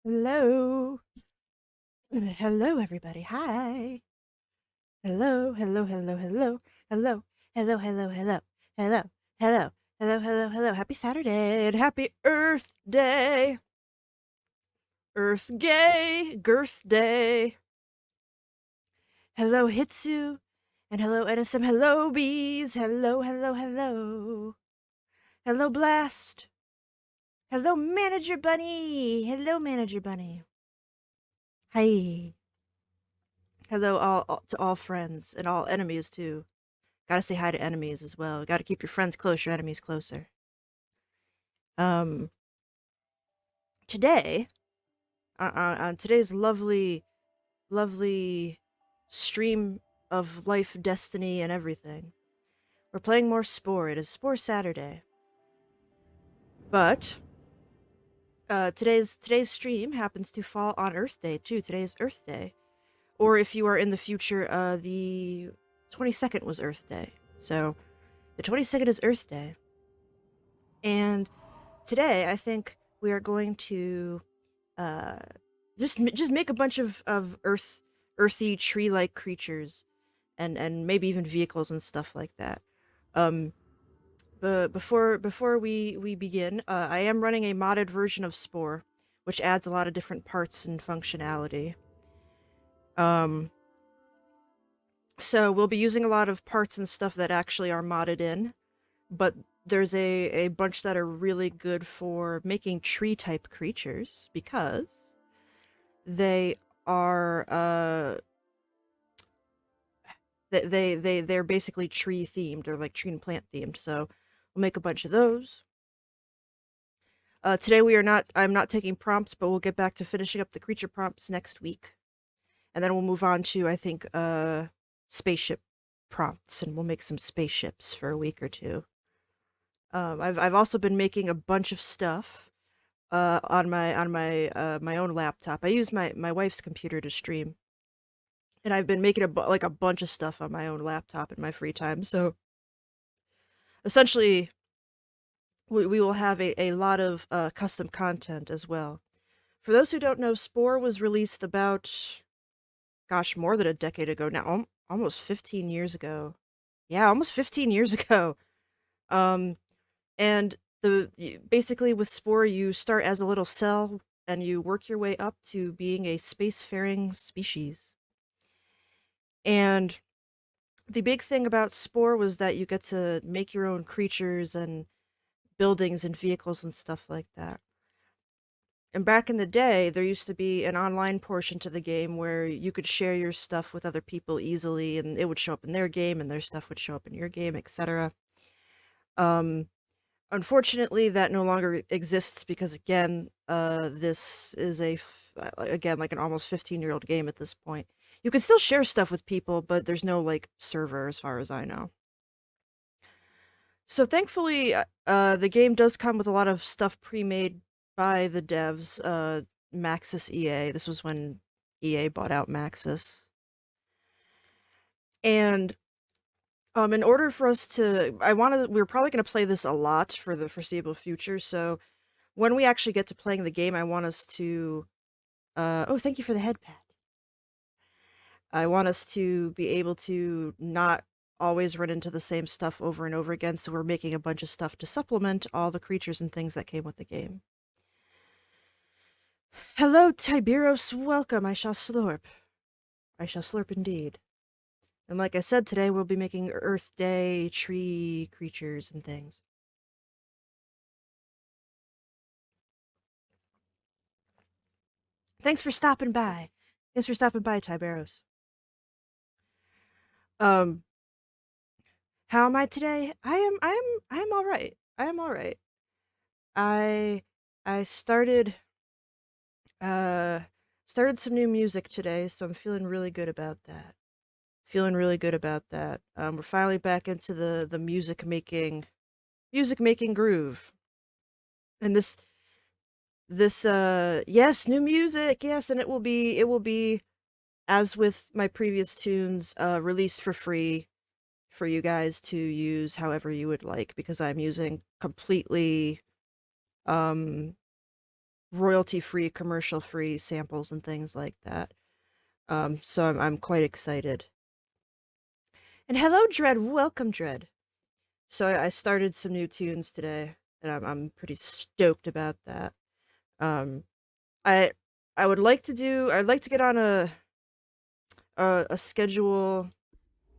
Hello. Hello, everybody. Hi. Hello, hello, hello, hello, hello, hello, hello, hello, hello, hello, hello, hello, hello. Happy Saturday and happy Earth Day. Earth Gay, Girth Day. Hello, Hitsu. And hello, NSM. Hello, bees. Hello, hello, hello. Hello, Blast. Hello, Manager Bunny. Hello, Manager Bunny. Hi. Hello, to all friends and all enemies, too. Gotta say hi to enemies as well. Gotta keep your friends close, your enemies closer. Um, today, on today's lovely stream of life, destiny, and everything, we're playing more Spore. It is Spore Saturday. But, today's stream happens to fall on Earth Day, too. Today is Earth Day. Or if you are in the future, the 22nd was Earth Day. So, the 22nd is Earth Day. And today, I think we are going to uh, just make a bunch of earthy tree like creatures, and maybe even vehicles and stuff like that. Um, but before we begin, I am running a modded version of Spore, which adds a lot of different parts and functionality. Um, so we'll be using a lot of parts and stuff that actually are modded in, but there's a bunch that are really good for making tree type creatures because they are they're basically tree themed or like tree and plant themed. So we'll make a bunch of those. Today I'm not taking prompts, but we'll get back to finishing up the creature prompts next week. And then we'll move on to I think spaceship prompts, and we'll make some spaceships for a week or two. I've also been making a bunch of stuff on my own laptop. I use my wife's computer to stream, and I've been making like a bunch of stuff on my own laptop in my free time. So essentially, we will have a lot of custom content as well. For those who don't know, Spore was released about, gosh, more than a decade ago now, almost 15 years ago. Yeah, almost 15 years ago. Um, and basically with Spore, you start as a little cell and you work your way up to being a spacefaring species. And the big thing about Spore was that you get to make your own creatures and buildings and vehicles and stuff like that. And back in the day, there used to be an online portion to the game where you could share your stuff with other people easily, and it would show up in their game, and their stuff would show up in your game, etc. Um, Unfortunately, that no longer exists because, again, this is again, like an almost 15-year-old game at this point. You can still share stuff with people, but there's no, like, server as far as I know. So thankfully, the game does come with a lot of stuff pre-made by the devs, Maxis EA. This was when EA bought out Maxis. And in order for us to, we're probably going to play this a lot for the foreseeable future. So when we actually get to playing the game, I want us to, oh, thank you for the head pat. I want us to be able to not always run into the same stuff over and over again, so we're making a bunch of stuff to supplement all the creatures and things that came with the game. Hello, Tiberos, welcome, I shall slurp. I shall slurp indeed. And like I said, today we'll be making Earth Day tree creatures and things. Thanks for stopping by. Thanks for stopping by, Tiberos. Um, how am I today? I am all right. I am all right. I I uh started some new music today, so I'm feeling really good about that. Feeling really good about that. We're finally back into the music making groove. And this yes, new music. Yes, and it will be as with my previous tunes released for free for you guys to use however you would like, because I'm using completely um royalty-free, commercial-free samples and things like that. So I'm quite excited. And hello, Dread. Welcome, Dread. So I started some new tunes today, and I'm pretty stoked about that. Um, I I would like to do. I'd like to get on a schedule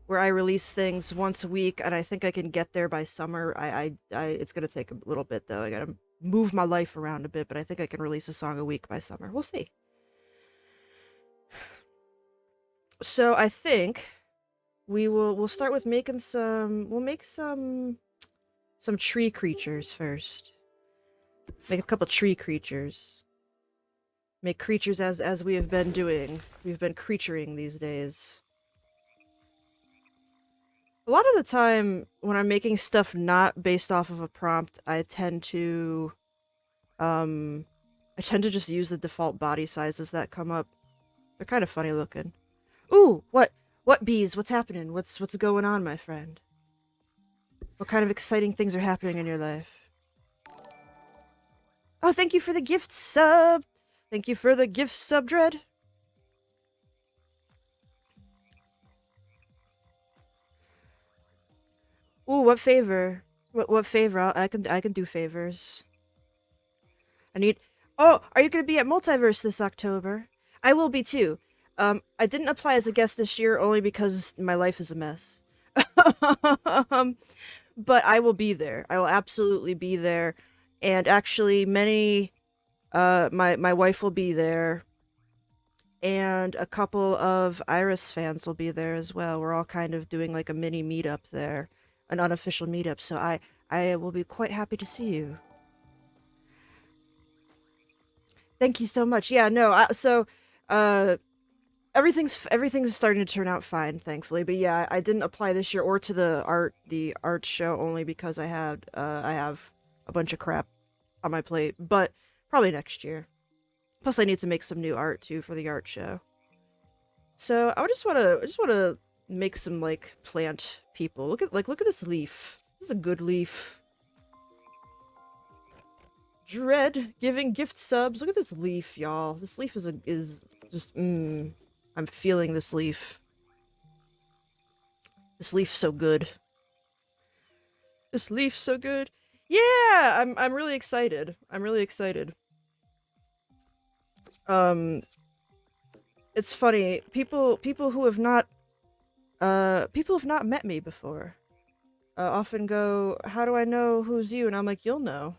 where I release things once a week, and I think I can get there by summer. It's gonna take a little bit though. I gotta move my life around a bit, but I think I can release a song a week by summer. We'll see. So I think we'll start with making some. We'll make some tree creatures first. Make a couple tree creatures. Make creatures as we have been doing. We've been creaturing these days. A lot of the time, when I'm making stuff not based off of a prompt, I tend to just use the default body sizes that come up. They're kind of funny looking. Ooh, what bees? What's happening? What's going on, my friend? What kind of exciting things are happening in your life? Oh, thank you for the gift sub. Thank you for the gift sub, Dread. Ooh, what favor? What favor? I can do favors. I need. Oh, are you gonna be at Multiverse this October? I will be too. I didn't apply as a guest this year only because my life is a mess. But I will be there. I will absolutely be there. And actually, my wife will be there, and a couple of Iris fans will be there as well. We're all kind of doing like a mini meetup there, an unofficial meetup. So I will be quite happy to see you. Thank you so much. Yeah, no. Uh, everything's starting to turn out fine, thankfully. But yeah, I didn't apply this year or to the art show only because I have a bunch of crap on my plate. But probably next year. Plus, I need to make some new art too for the art show. So I just wanna make some like plant people. Look at this leaf. This is a good leaf. Dread giving gift subs. Look at this leaf, y'all. This leaf is just I'm feeling this leaf. This leaf's so good. This leaf's so good. Yeah, I'm really excited. I'm really excited. It's funny. People who have not met me before often go, "How do I know who's you?" And I'm like, "You'll know.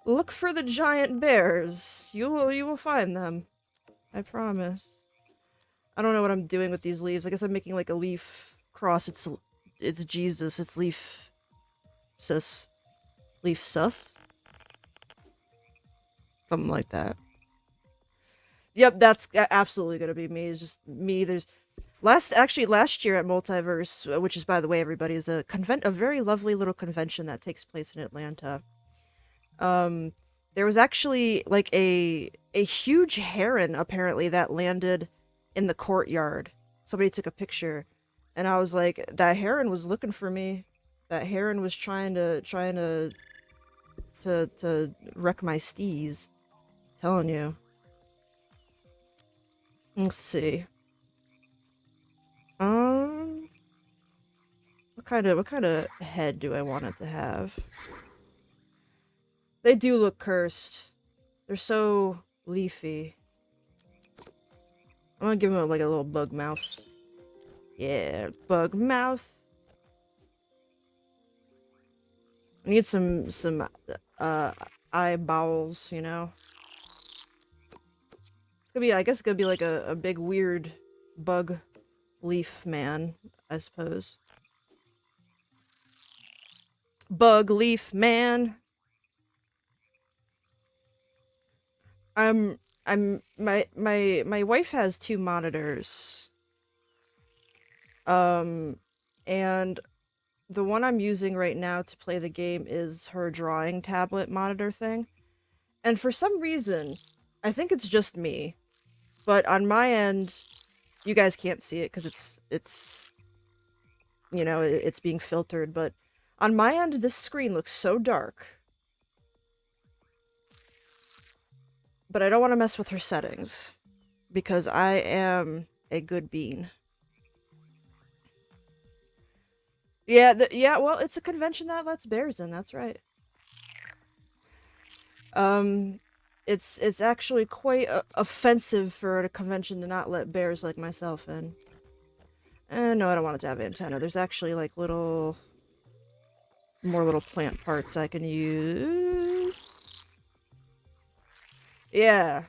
Look for the giant bears. You will find them. I promise." I don't know what I'm doing with these leaves. I guess I'm making like a leaf cross. It's Jesus. It's leaf sus. Leaf sus? Something like that. Yep, that's absolutely gonna be me. It's just me. There's last year at Multiverse, which is, by the way, everybody, is a very lovely little convention that takes place in Atlanta. There was actually like a huge heron apparently that landed in the courtyard. Somebody took a picture, and I was like, that heron was looking for me. That heron was trying to wreck my steez. Telling you. Let's see. Um, what kind of head do I want it to have? They do look cursed. They're so leafy. I'm gonna give him like a little bug mouth. Yeah, bug mouth. I need some eyeballs, you know. It's gonna be, I guess it's gonna be like a big weird bug leaf man, I suppose. Bug leaf man. My wife has two monitors. And the one I'm using right now to play the game is her drawing tablet monitor thing. And for some reason, I think it's just me, but on my end, you guys can't see it because it's you know, it's being filtered, but on my end, this screen looks so dark. but I don't want to mess with her settings because I am a good bean. Yeah, yeah. Well, it's a convention that lets bears in. That's right. Um, it's actually quite offensive for a convention to not let bears like myself in. No, I don't want it to have antenna. There's actually like more little plant parts I can use. Yeah.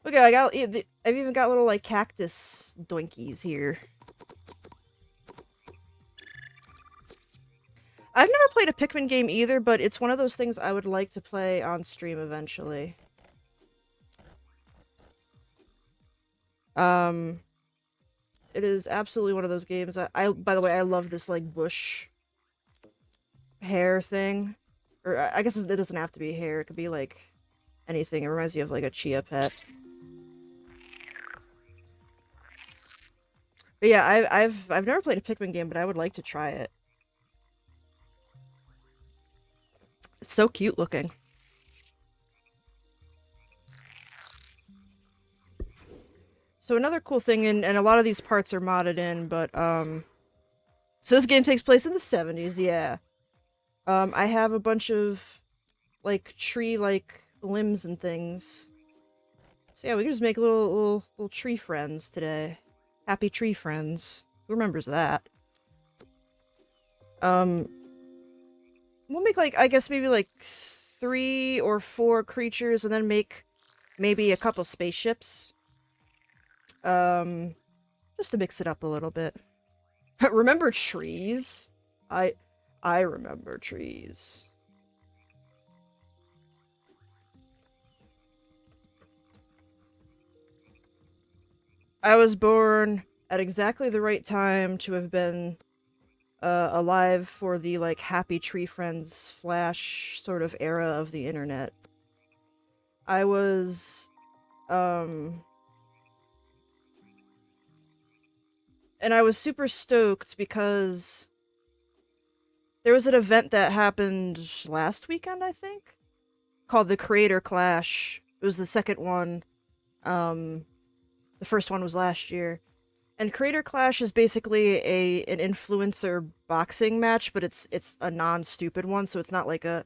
Okay, I've even got little like cactus doinkies here. I've never played a Pikmin game either, but it's one of those things I would like to play on stream eventually. It is absolutely one of those games. By the way, I love this like bush hair thing. Or I guess it doesn't have to be hair. It could be like anything. It reminds me of like a chia pet. But yeah, I've never played a Pikmin game, but I would like to try it. It's so cute looking. So another cool thing, and a lot of these parts are modded in, but so this game takes place in the 70s, yeah. I have a bunch of like tree like limbs and things. So yeah, we can just make little tree friends today. Happy tree friends. Who remembers that? We'll make like I guess maybe like 3 or 4 creatures and then make maybe a couple spaceships. Just to mix it up a little bit. Remember trees? I remember trees. I was born at exactly the right time to have been alive for the like happy tree friends flash sort of era of the internet. I was and I was super stoked because there was an event that happened last weekend, I think, called the Creator Clash. It was the second one. The first one was last year. And Creator Clash is basically an influencer boxing match, but it's a non-stupid one, so it's not like a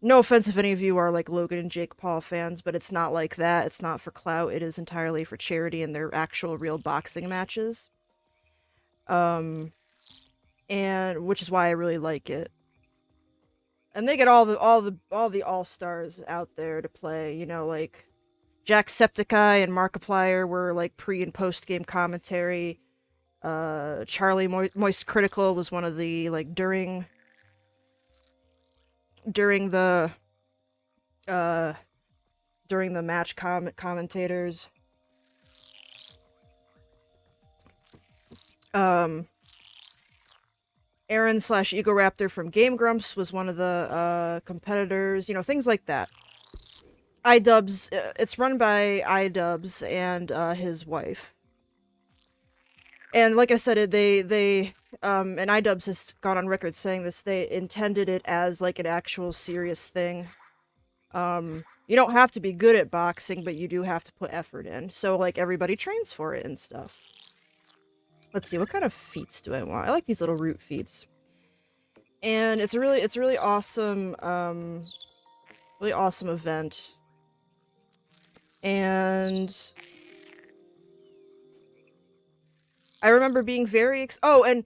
no offense if any of you are like Logan and Jake Paul fans, but it's not like that. It's not for clout. It is entirely for charity and they're actual real boxing matches. And which is why I really like it. And they get all the all-stars out there to play, you know, like Jacksepticeye and Markiplier were like pre and post game commentary. Charlie Moist Critical was one of the like during the match commentators. Aaron / Ego Raptor from Game Grumps was one of the competitors, you know, things like that. iDubbbz, it's run by iDubbbz and his wife. And like I said, and iDubbbz has gone on record saying this, they intended it as like an actual serious thing. You don't have to be good at boxing, but you do have to put effort in. So like everybody trains for it and stuff. Let's see, what kind of feats do I want? I like these little root feats. And it's a really awesome event. And I remember being very and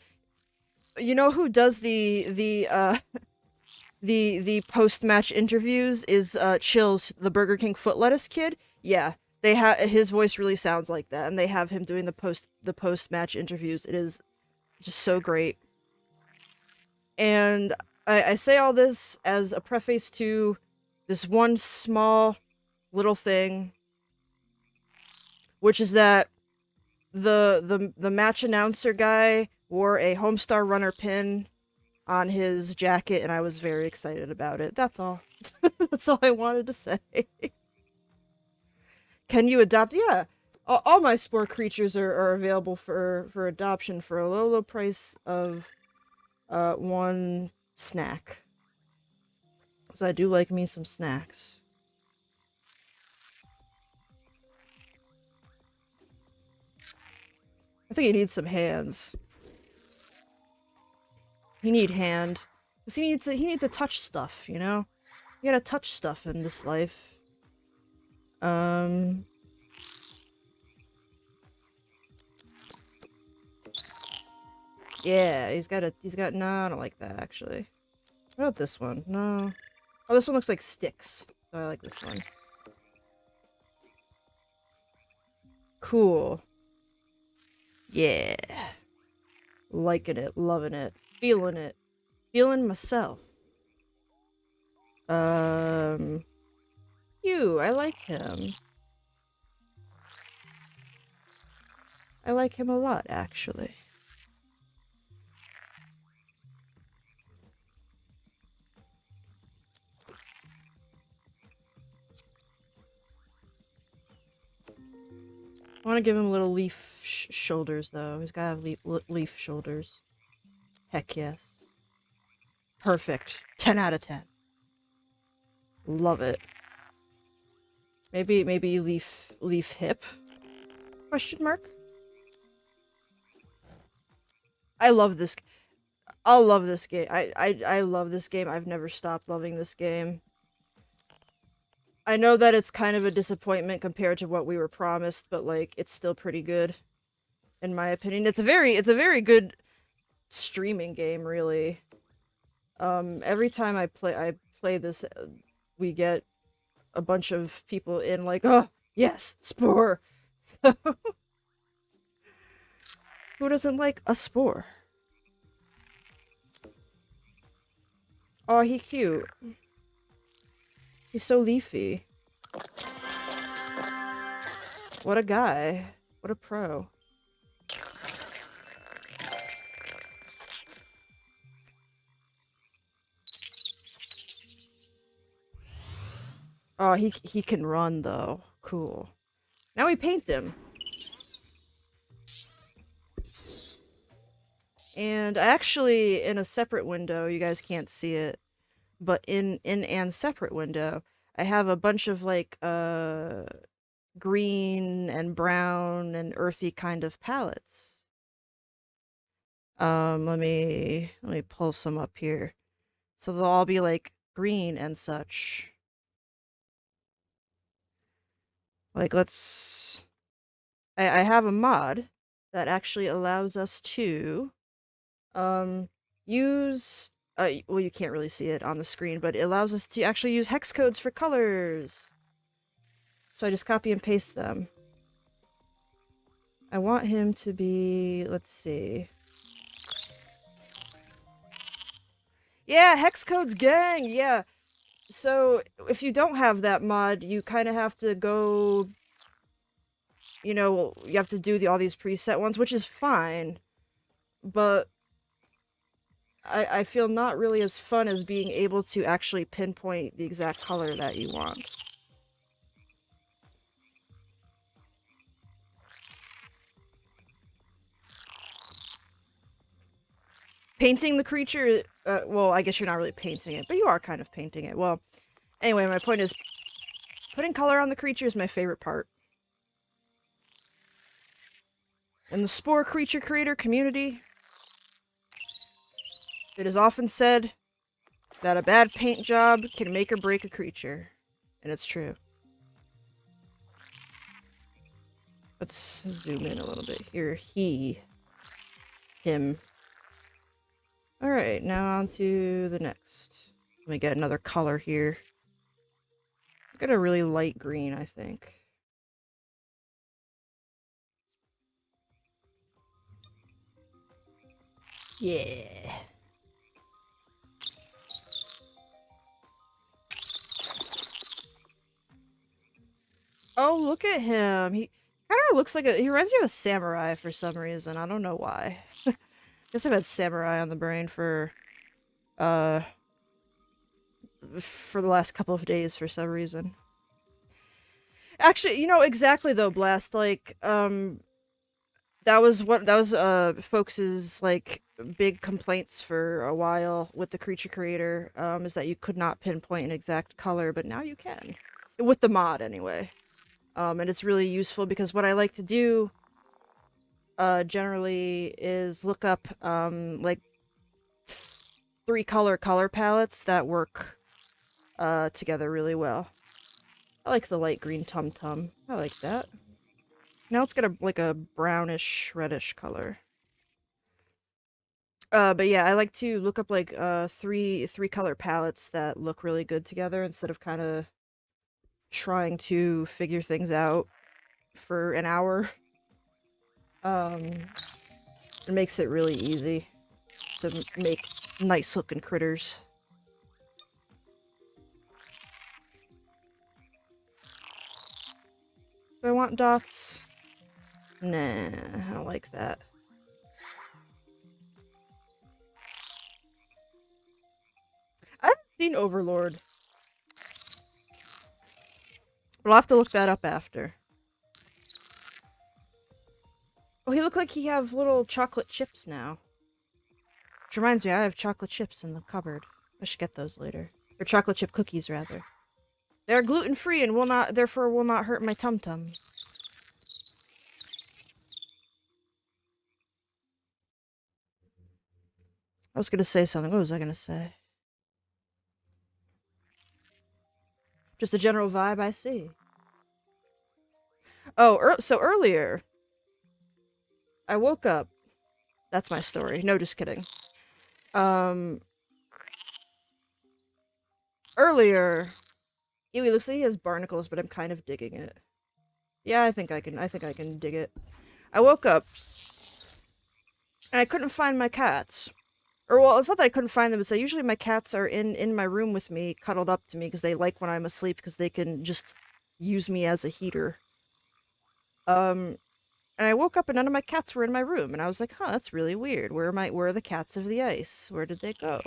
you know who does the post-match interviews is Chills, the Burger King foot lettuce kid. Yeah, they have his voice really sounds like that, and they have him doing the post-match interviews. It is just so great. And I say all this as a preface to this one small little thing, which is that the match announcer guy wore a Homestar Runner pin on his jacket, and I was very excited about it. That's all. That's all I wanted to say. Can you adopt? Yeah. All my Spore creatures are available for adoption for a low price of 1 snack. So I do like me some snacks. I think he needs some hands. He need hand. Cause he needs to touch stuff, you know? You gotta touch stuff in this life. Yeah, he's got, no, I don't like that, actually. What about this one? No. Oh, this one looks like sticks. So I like this one. Cool. Yeah. Liking it, loving it, feeling it. Feeling myself. I like him. I like him a lot, actually. I want to give him little leaf shoulders, though. He's gotta have leaf shoulders. Heck yes. Perfect. 10 out of 10. Love it. Maybe leaf hip? Question mark? I love this. I'll love this game. I love this game. I've never stopped loving this game. I know that it's kind of a disappointment compared to what we were promised, but like it's still pretty good, in my opinion. It's a very good streaming game, really. Every time I play this, we get a bunch of people in like, oh yes, Spore. So who doesn't like a Spore? Oh, he cute. He's so leafy. What a guy. What a pro. Oh, he can run though. Cool. Now we paint him. And actually, in a separate window, you guys can't see it, but in an separate window, I have a bunch of like green and brown and earthy kind of palettes. Let me pull some up here. So they'll all be like green and such. Like I have a mod that actually allows us to use well, you can't really see it on the screen, but it allows us to actually use hex codes for colors. So I just copy and paste them. I want him to be, let's see. Yeah, hex codes gang. Yeah. So if you don't have that mod, you kind of have to go, you know, you have to do all these preset ones, which is fine, but I feel not really as fun as being able to actually pinpoint the exact color that you want. Painting the creature, well, I guess you're not really painting it, but you are kind of painting it. Well, anyway, my point is, putting color on the creature is my favorite part. In the Spore creature creator community, it is often said that a bad paint job can make or break a creature. And it's true. Let's zoom in a little bit here. Him. Alright, now on to the next. Let me get another color here. Get a really light green, I think. Yeah. Oh, look at him. He kind of looks like he reminds me of a samurai for some reason. I don't know why. Guess I've had samurai on the brain for the last couple of days for some reason. Actually, you know, exactly though, Blast, like, that was folks's, like, big complaints for a while with the creature creator, is that you could not pinpoint an exact color, but now you can. With the mod, anyway. And it's really useful because what I like to do generally is look up like 3 color palettes that work together really well. I like the light green Tum Tum. I like that. Now let's get a brownish reddish color. But yeah, I like to look up like three color palettes that look really good together instead of kind of trying to figure things out for an hour. It makes it really easy to make nice looking critters. Do I want dots? Nah, I don't like that. I haven't seen Overlord. But I'll have to look that up after. Oh, he looked like he have little chocolate chips now. Which reminds me, I have chocolate chips in the cupboard. I should get those later. Or chocolate chip cookies, rather. They're gluten-free and therefore will not hurt my tum-tum. I was gonna say something. What was I gonna say? Just a general vibe I see. Oh, so earlier, I woke up. That's my story. No, just kidding. Earlier, ew, he looks like he has barnacles, but I'm kind of digging it. Yeah, I think I can dig it. I woke up, and I couldn't find my cats. Or, well, it's not that I couldn't find them, it's that usually my cats are in my room with me, cuddled up to me, because they like when I'm asleep, because they can just use me as a heater. And I woke up and none of my cats were in my room, and I was like, huh, that's really weird. Where are the cats of the ice? Where did they go?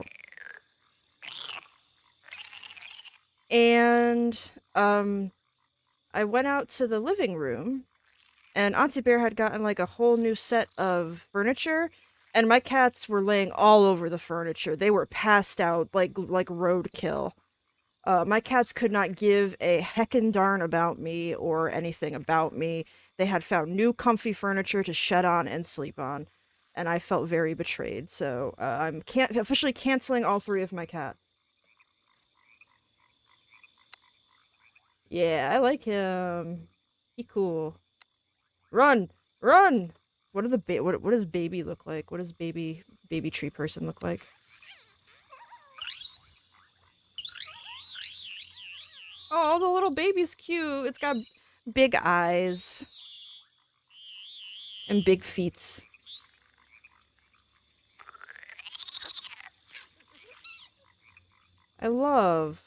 And, I went out to the living room, and Auntie Bear had gotten, like, a whole new set of furniture, and my cats were laying all over the furniture. They were passed out like roadkill. My cats could not give a heckin' darn about me or anything about me. They had found new comfy furniture to shed on and sleep on, and I felt very betrayed. So I'm officially canceling all 3 of my cats. Yeah, I like him. He cool. Run, run. What does baby look like? What does baby tree person look like? Oh, the little baby's cute. It's got big eyes and big feet. I love.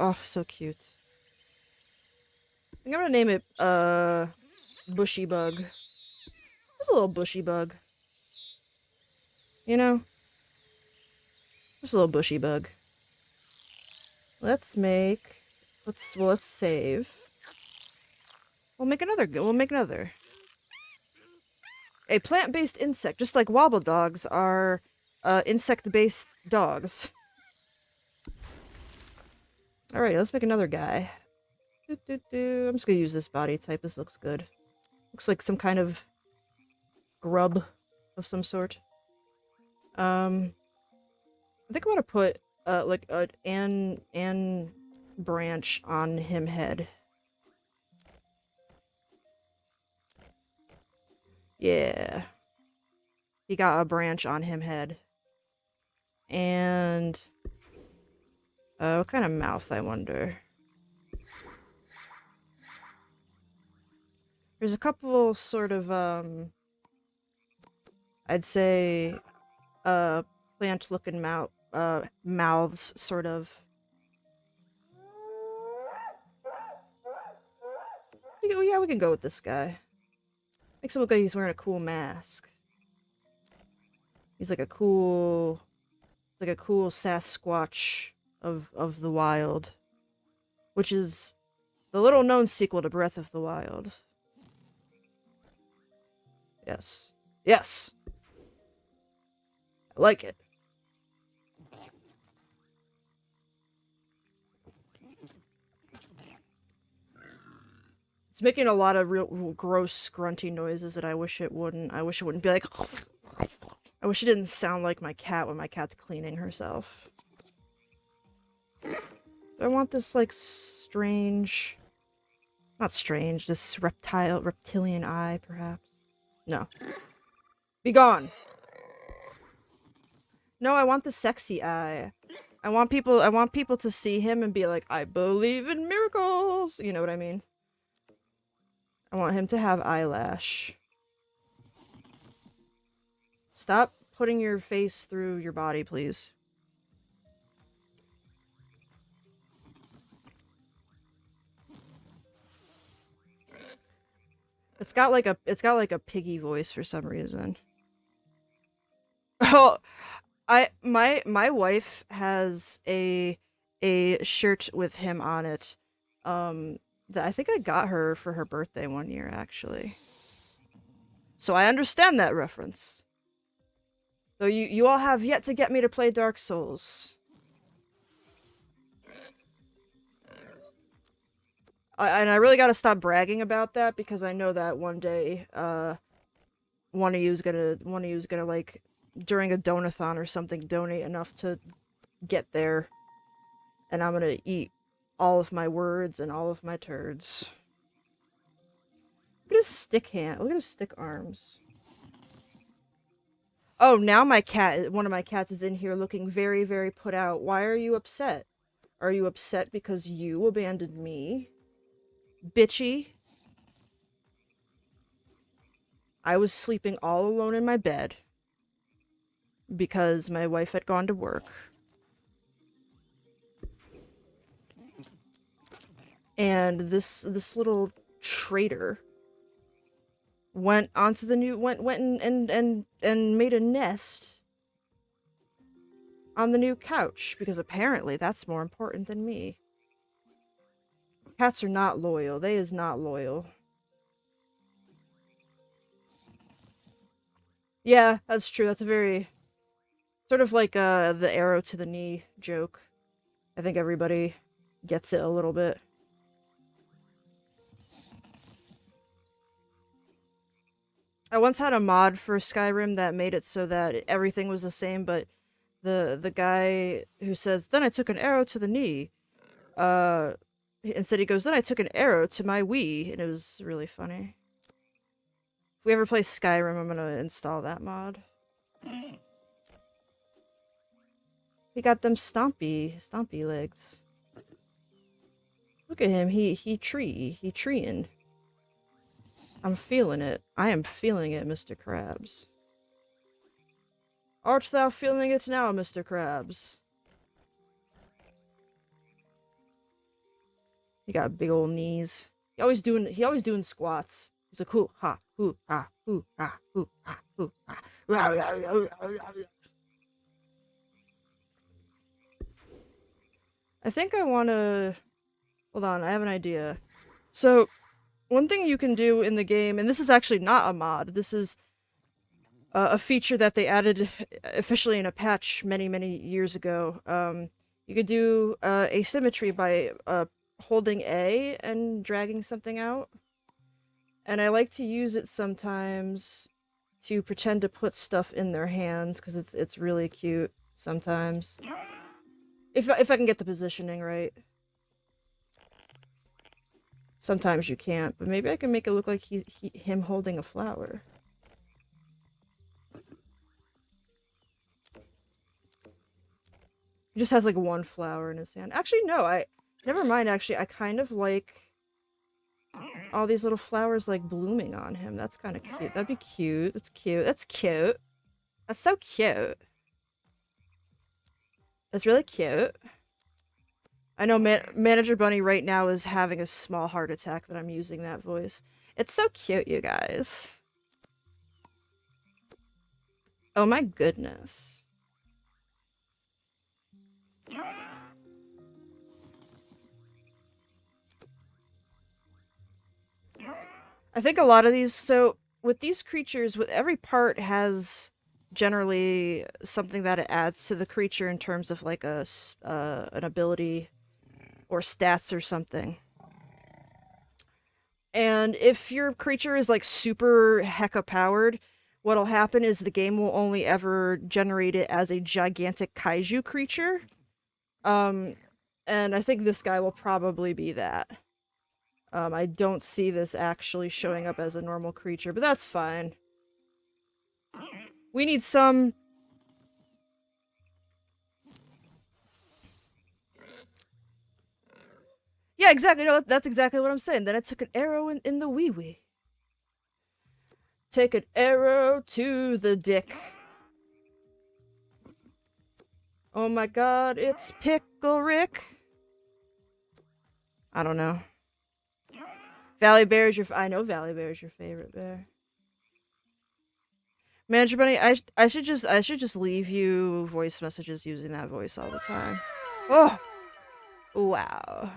Oh, so cute. I think I'm gonna name it, Bushy Bug. Just a little bushy bug. You know? Just a little bushy bug. Let's save. We'll make another. A plant-based insect, just like wobble dogs are, insect-based dogs. Alright, let's make another guy. I'm just gonna use this body type. This looks good. Looks like some kind of grub of some sort. I think I want to put like an branch on him head. Yeah, he got a branch on him head. And what kind of mouth, I wonder? There's a couple sort of I'd say plant-looking mouths, sort of. Yeah, we can go with this guy. Makes him look like he's wearing a cool mask. He's like a cool Sasquatch of the wild, which is the little-known sequel to Breath of the Wild. Yes. Yes! I like it. It's making a lot of real gross grunty noises that I wish it wouldn't. I wish it wouldn't be like. I wish it didn't sound like my cat when my cat's cleaning herself. I want this like strange, not strange, this reptilian eye perhaps. No. Be gone. No, I want the sexy eye. I want people to see him and be like, I believe in miracles. You know what I mean? I want him to have eyelash. Stop putting your face through your body, please. It's got like a piggy voice for some reason. Oh, my wife has a shirt with him on it. That I think I got her for her birthday one year actually. So I understand that reference. Though you all have yet to get me to play Dark Souls. And I really gotta stop bragging about that because I know that one day, one of you's gonna like during a donathon or something donate enough to get there, and I'm gonna eat all of my words and all of my turds. Look at his stick hand. Look at his stick arms. Oh, now one of my cats is in here looking very, very put out. Why are you upset? Are you upset because you abandoned me? Bitchy. I was sleeping all alone in my bed because my wife had gone to work. And this little traitor went onto the new went and made a nest on the new couch because apparently that's more important than me. Cats are not loyal. They is not loyal. Yeah, that's true. That's a very sort of like the arrow to the knee joke. I think everybody gets it a little bit. I once had a mod for Skyrim that made it so that everything was the same, but the guy who says, "Then I took an arrow to the knee," instead he goes, "Then I took an arrow to my Wii," and it was really funny. If we ever play Skyrim, I'm gonna install that mod. He got them stompy legs. Look at him, he treeing. I'm feeling it. I am feeling it, Mr. Krabs. Art thou feeling it now, Mr. Krabs? He got big old knees. He always doing squats. He's like hoo ha hoo ha hoo ha hoo ha hoo ha. I think I wanna hold on, I have an idea. So one thing you can do in the game, and this is actually not a mod, this is a feature that they added officially in a patch many years ago. You could do asymmetry by holding A and dragging something out. And I like to use it sometimes to pretend to put stuff in their hands because it's really cute sometimes. If I can get the positioning right. Sometimes you can't, but maybe I can make it look like him holding a flower. He just has like one flower in his hand. Actually, no, never mind, actually. I kind of like all these little flowers like blooming on him. That's kind of cute. That'd be cute. That's cute. That's cute. That's so cute. That's really cute. I know Manager Bunny right now is having a small heart attack that I'm using that voice. It's so cute, you guys. Oh my goodness. I think a lot of these, so with these creatures, with every part has generally something that it adds to the creature in terms of like an ability or stats or something. And if your creature is like super hecka powered, what'll happen is the game will only ever generate it as a gigantic kaiju creature. And I think this guy will probably be that. I don't see this actually showing up as a normal creature, but that's fine. We need some... Yeah, exactly. No, that's exactly what I'm saying. Then I took an arrow in the wee-wee. Take an arrow to the dick. Oh my god, it's Pickle Rick. I don't know. Valley Bear is your... I know Valley Bear is your favorite bear. Manager Bunny, I should just leave you voice messages using that voice all the time. Oh! Wow.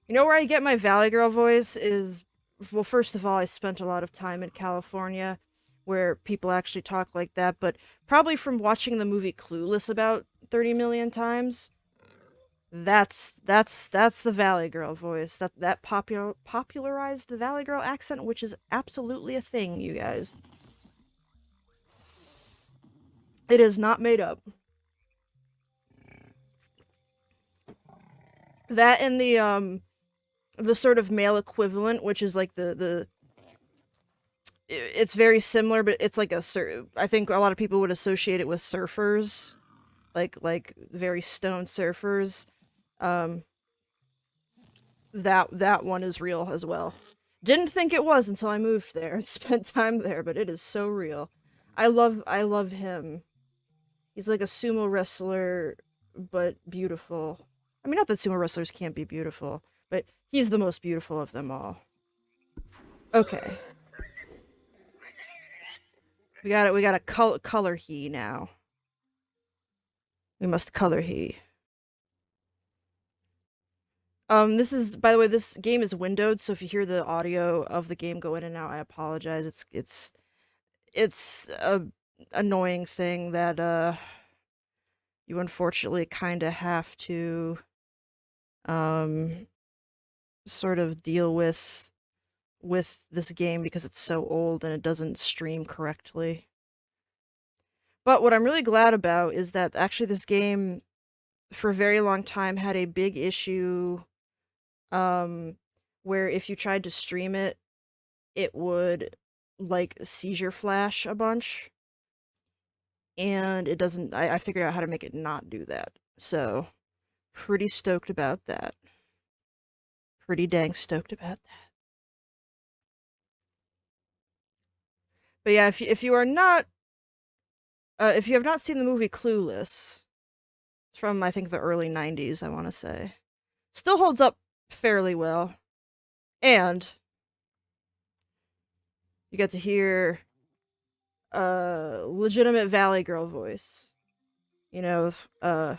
You know where I get my Valley Girl voice is... Well, first of all, I spent a lot of time in California where people actually talk like that, but probably from watching the movie Clueless about 30 million times. That's the Valley Girl voice. That popularized the Valley Girl accent, which is absolutely a thing, you guys. It is not made up. That and the sort of male equivalent, which is like the it's very similar, but it's like I think a lot of people would associate it with surfers, like very stoned surfers. Um, that one is real as well. Didn't think it was until I moved there and spent time there, but it is so real. I love him. He's like a sumo wrestler, but beautiful. I mean, not that sumo wrestlers can't be beautiful, but he's the most beautiful of them all. Okay. We got it. We got to color he now. We must color he. This is, by the way, this game is windowed, so if you hear the audio of the game go in and out, I apologize. It's a annoying thing that you unfortunately kind of have to um sort of deal with this game because it's so old and it doesn't stream correctly. But what I'm really glad about is that actually this game for a very long time had a big issue um where if you tried to stream it, it would like seizure flash a bunch. And it doesn't I figured out how to make it not do that. So pretty stoked about that. Pretty dang stoked about that. But yeah, if you are not if you have not seen the movie Clueless, it's from I think the early 90s, I want to say. Still holds up fairly well. And you get to hear a legitimate Valley Girl voice. You know, that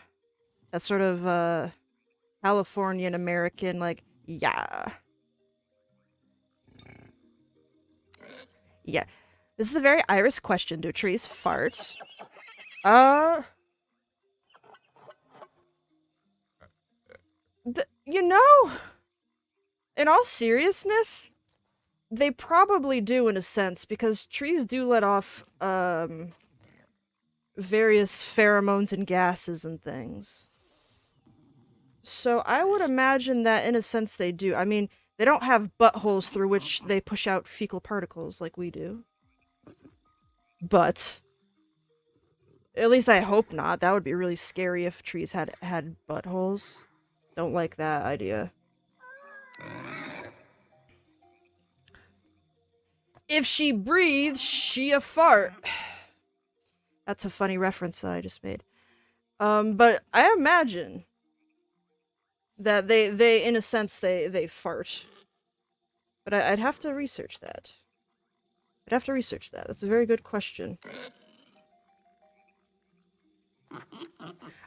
sort of Californian American like, yeah. Yeah. This is a very Irish question. Do trees fart? Uh you know, in all seriousness, they probably do in a sense because trees do let off various pheromones and gases and things. So I would imagine that in a sense they do. I mean, they don't have buttholes through which they push out fecal particles like we do. But at least I hope not. That would be really scary if trees had buttholes. Don't like that idea. If she breathes, she a fart. That's a funny reference that I just made. But I imagine that they in a sense they fart. But I'd have to research that. I'd have to research that. That's a very good question.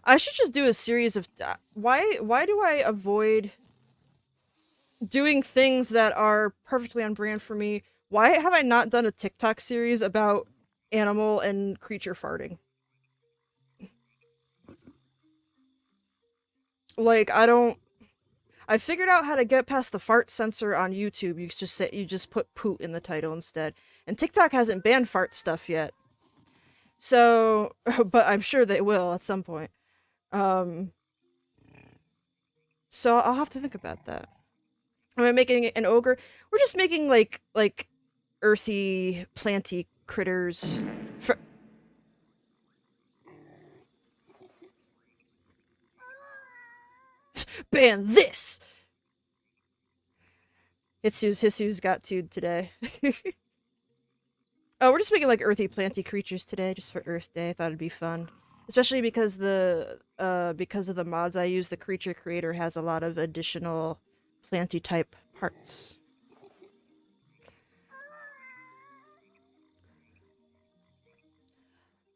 I should just do a series of why do I avoid doing things that are perfectly on brand for me? Why have I not done a TikTok series about animal and creature farting? Like I I figured out how to get past the fart censor on YouTube. You just put poot in the title instead. And TikTok hasn't banned fart stuff yet. So, but I'm sure they will at some point. Um, so I'll have to think about that. Am I making an ogre? We're just making like earthy, planty critters. For ban this. Hitsu's got to today. Oh, we're just making like earthy, planty creatures today, just for Earth Day. I thought it'd be fun, especially because because of the mods I use. The creature creator has a lot of additional planty type parts.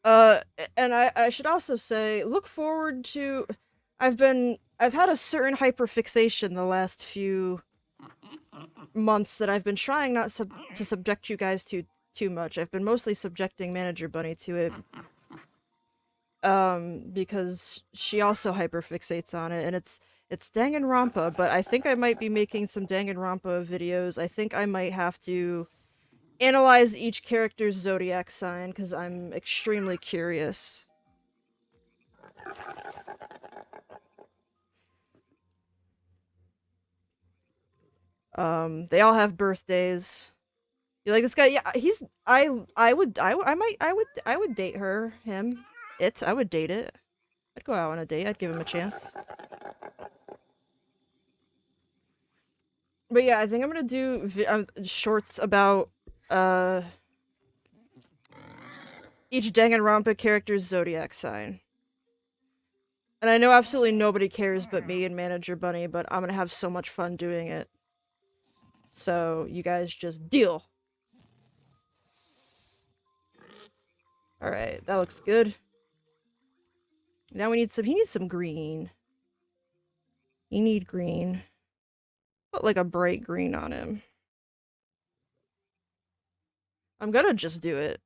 Uh, and I should also say, look forward to. I've had a certain hyperfixation the last few months that I've been trying not to subject you guys to too much. I've been mostly subjecting Manager Bunny to it. Because she also hyperfixates on it, and it's Danganronpa, but I think I might be making some Danganronpa videos. I think I might have to analyze each character's zodiac sign, because I'm extremely curious. They all have birthdays. You like this guy? Yeah, he's. I would date her, him, it. I would date it. I'd go out on a date. I'd give him a chance. But yeah, I think I'm gonna do shorts about each Danganronpa character's zodiac sign. And I know absolutely nobody cares but me and Manager Bunny, but I'm gonna have so much fun doing it. So you guys just deal. Alright, that looks good. Now he needs some green. You need green. Put like a bright green on him. I'm gonna just do it.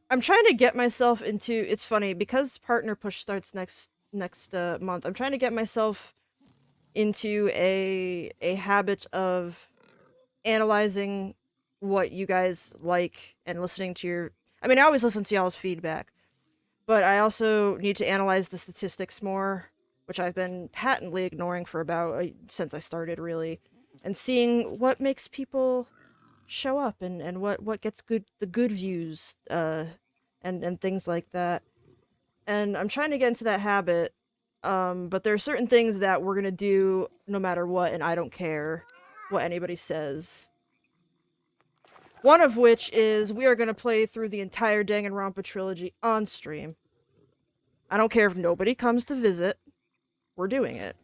I'm trying to get myself into, it's funny, because Partner Push starts next month, I'm trying to get myself into a habit of analyzing what you guys like and listening to your, I mean, I always listen to y'all's feedback, but I also need to analyze the statistics more, which I've been patently ignoring for about since I started, really, and seeing what makes people show up and what gets the good views, and things like that. And I'm trying to get into that habit, but there are certain things that we're gonna do no matter what, and I don't care what anybody says. One of which is we are gonna play through the entire Danganronpa trilogy on stream. I don't care if nobody comes to visit. We're doing it.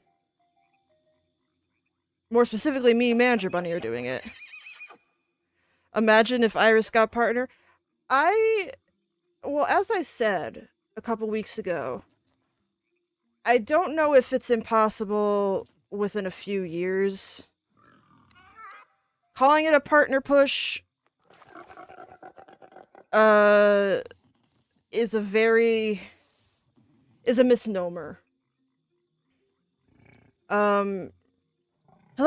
More specifically, me and Manager Bunny are doing it. Imagine if Iris got partner. Well, as I said a couple weeks ago, I don't know if it's impossible within a few years. Calling it a partner push is a misnomer. Hello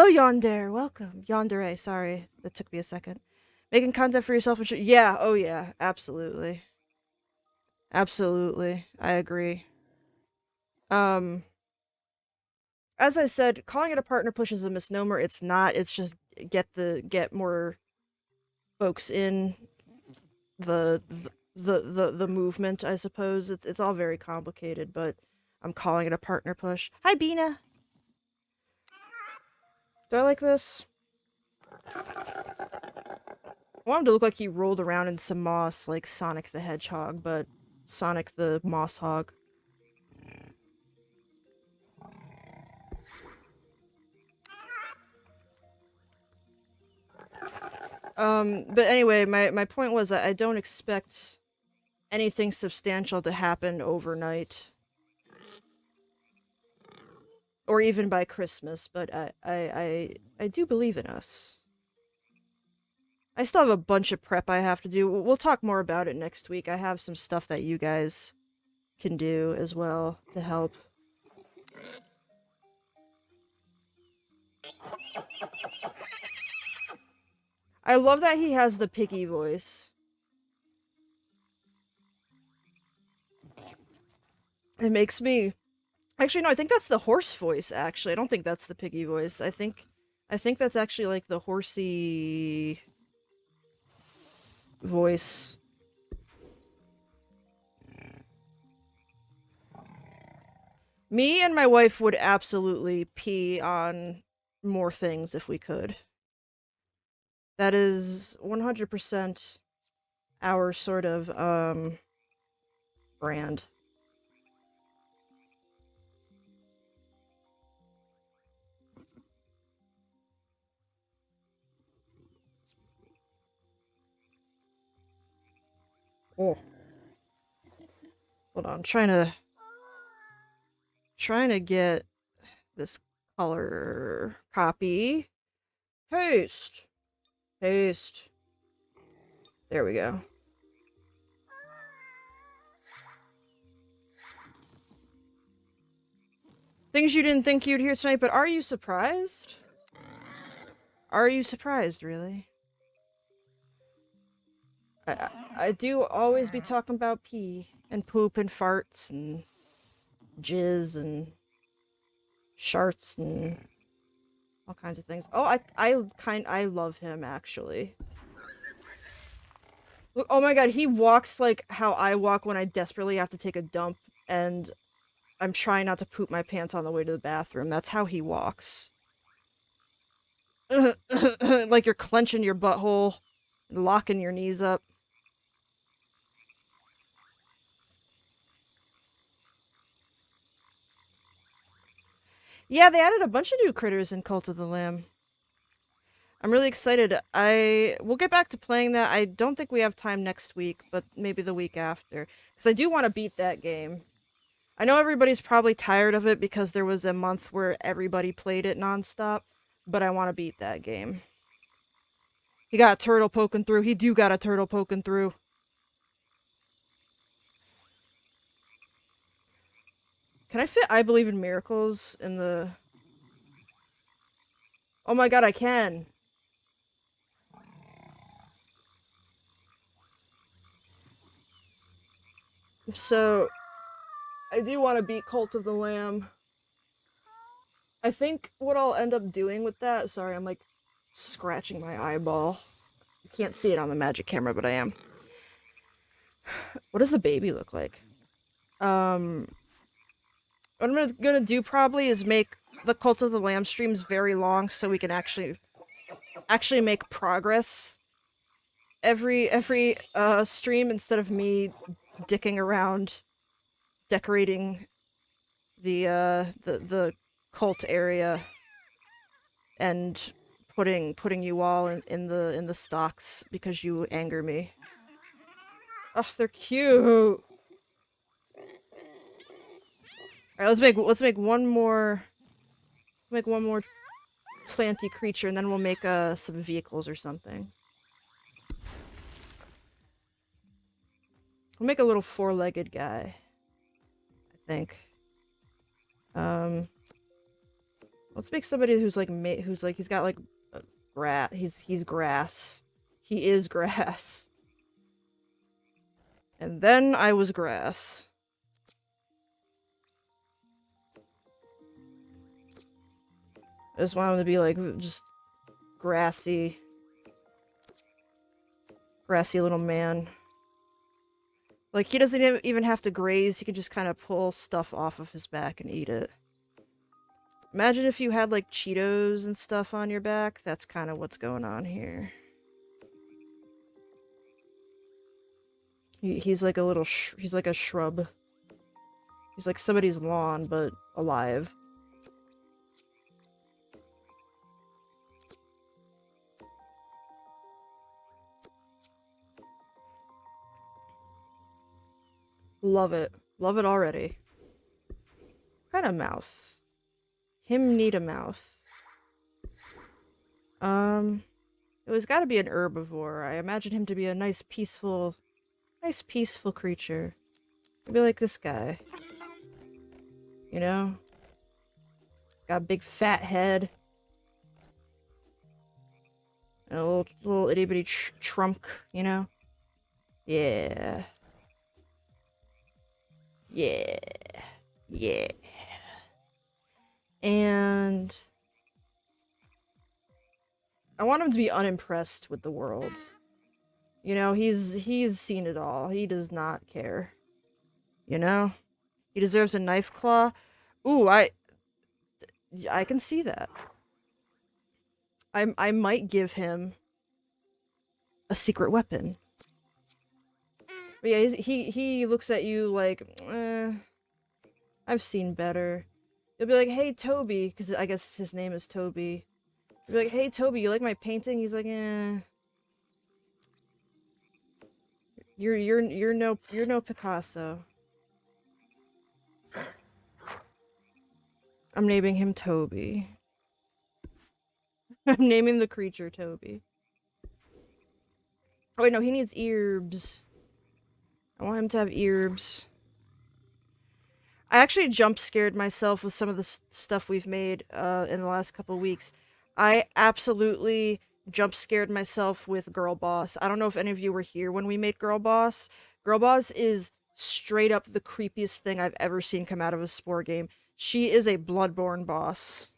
Yonder, welcome. Yandere, sorry, that took me a second. Making content for yourself and yeah, oh yeah, absolutely. Absolutely, I agree. Um, as I said, calling it a partner push is a misnomer. It's not. It's just get more folks in the the movement, I suppose. It's all very complicated, but I'm calling it a partner push. Hi Bina. Do I like this? I want him to look like he rolled around in some moss like Sonic the Hedgehog, but Sonic the Moss Hog. But anyway, my point was that I don't expect anything substantial to happen overnight. Or even by Christmas, but I do believe in us. I still have a bunch of prep I have to do. We'll talk more about it next week. I have some stuff that you guys can do as well to help. I love that he has the piggy voice. It makes me... Actually, no, I think that's the horse voice, actually. I don't think that's the piggy voice. I think that's actually, like, the horsey... voice. Me and my wife would absolutely pee on more things if we could. That is 100% our sort of, brand. Oh. Hold on, trying to get this color copy. Paste. Paste. There we go. Things you didn't think you'd hear tonight, but are you surprised? Are you surprised, really? I do always be talking about pee and poop and farts and jizz and sharts and all kinds of things. Oh, I love him, actually. Look, oh my god, he walks like how I walk when I desperately have to take a dump and I'm trying not to poop my pants on the way to the bathroom. That's how he walks. Like you're clenching your butthole, locking your knees up. Yeah, they added a bunch of new critters in Cult of the Lamb. I'm really excited. We'll get back to playing that. I don't think we have time next week, but maybe the week after. Because I do want to beat that game. I know everybody's probably tired of it because there was a month where everybody played it nonstop, but I want to beat that game. He got a turtle poking through. He do got a turtle poking through. Can I fit I Believe in Miracles in the... Oh my god, I can. So, I do want to beat Cult of the Lamb. I think what I'll end up doing with that... Sorry, I'm like scratching my eyeball. You can't see it on the magic camera, but I am. What does the baby look like? What I'm gonna do probably is make the Cult of the Lamb streams very long so we can actually make progress every stream instead of me dicking around decorating the cult area and putting you all in the stocks because you anger me. Oh, they're cute. All right, let's make one more planty creature, and then we'll make some vehicles or something. We'll make a little four-legged guy, I think. Let's make somebody who's like he's got like grass. He's grass. He is grass. And then I was grass. I just want him to be like just grassy little man. Like, he doesn't even have to graze, he can just kind of pull stuff off of his back and eat it. Imagine if you had, like, Cheetos and stuff on your back. That's kind of what's going on here. He's like a little he's like a shrub. He's like somebody's lawn, but alive. Love it. Love it already. What kind of mouth? Him need a mouth. It was gotta be an herbivore. I imagine him to be a nice peaceful creature. Maybe like this guy. You know? Got a big fat head. And a little itty bitty trunk, you know? Yeah. Yeah. Yeah. And I want him to be unimpressed with the world. You know, he's seen it all. He does not care. You know? He deserves a knife claw. Ooh, I can see that. I might give him a secret weapon. But yeah, he looks at you like, I've seen better. He'll be like, hey Toby, because I guess his name is Toby. He'll be like, hey Toby, you like my painting? He's like, you're no Picasso. I'm naming him Toby. I'm naming the creature Toby. Oh wait, no, he needs earbs. I want him to have earbs. I actually jump scared myself with some of the stuff we've made in the last couple weeks. I absolutely jump scared myself with Girl Boss. I don't know if any of you were here when we made Girl Boss. Girl Boss is straight up the creepiest thing I've ever seen come out of a Spore game. She is a Bloodborne boss.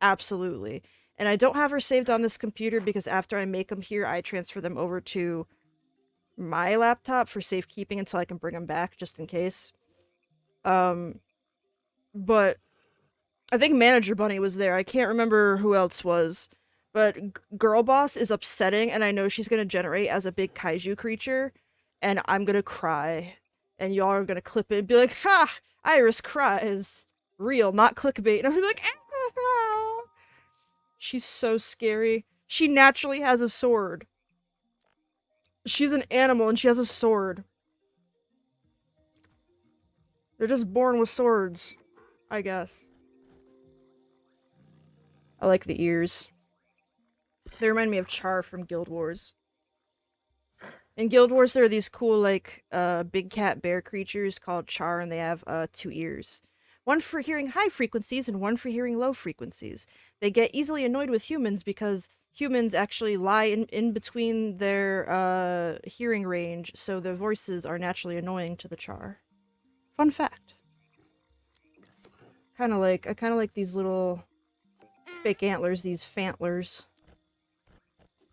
Absolutely. And I don't have her saved on this computer because after I make them here, I transfer them over to my laptop for safekeeping until I can bring them back, just in case. But I think Manager Bunny was there. I can't remember who else was. But Girl Boss is upsetting, and I know she's gonna generate as a big kaiju creature, and I'm gonna cry. And y'all are gonna clip it and be like, ha! Iris cries. Real, not clickbait. And I'm gonna be like, ah! She's so scary. She naturally has a sword. She's an animal and she has a sword. They're just born with swords, I guess. I like the ears. They remind me of Char from Guild Wars. In Guild Wars, there are these cool, like, big cat bear creatures called Char, and they have, 2 ears. One for hearing high frequencies and one for hearing low frequencies. They get easily annoyed with humans because humans actually lie in between their, hearing range, so their voices are naturally annoying to the Char. Fun fact. I kinda like these little fake antlers, these fantlers.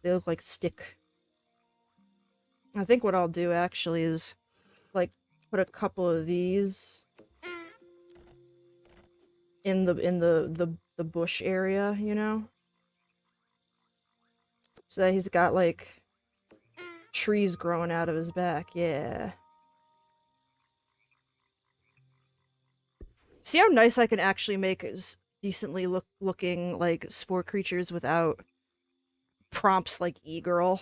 They look like stick. I think what I'll do actually is, like, put a couple of these in the bush area, you know? So that he's got, like, trees growing out of his back, yeah. See how nice I can actually make decently looking, like, spore creatures without prompts like e-girl?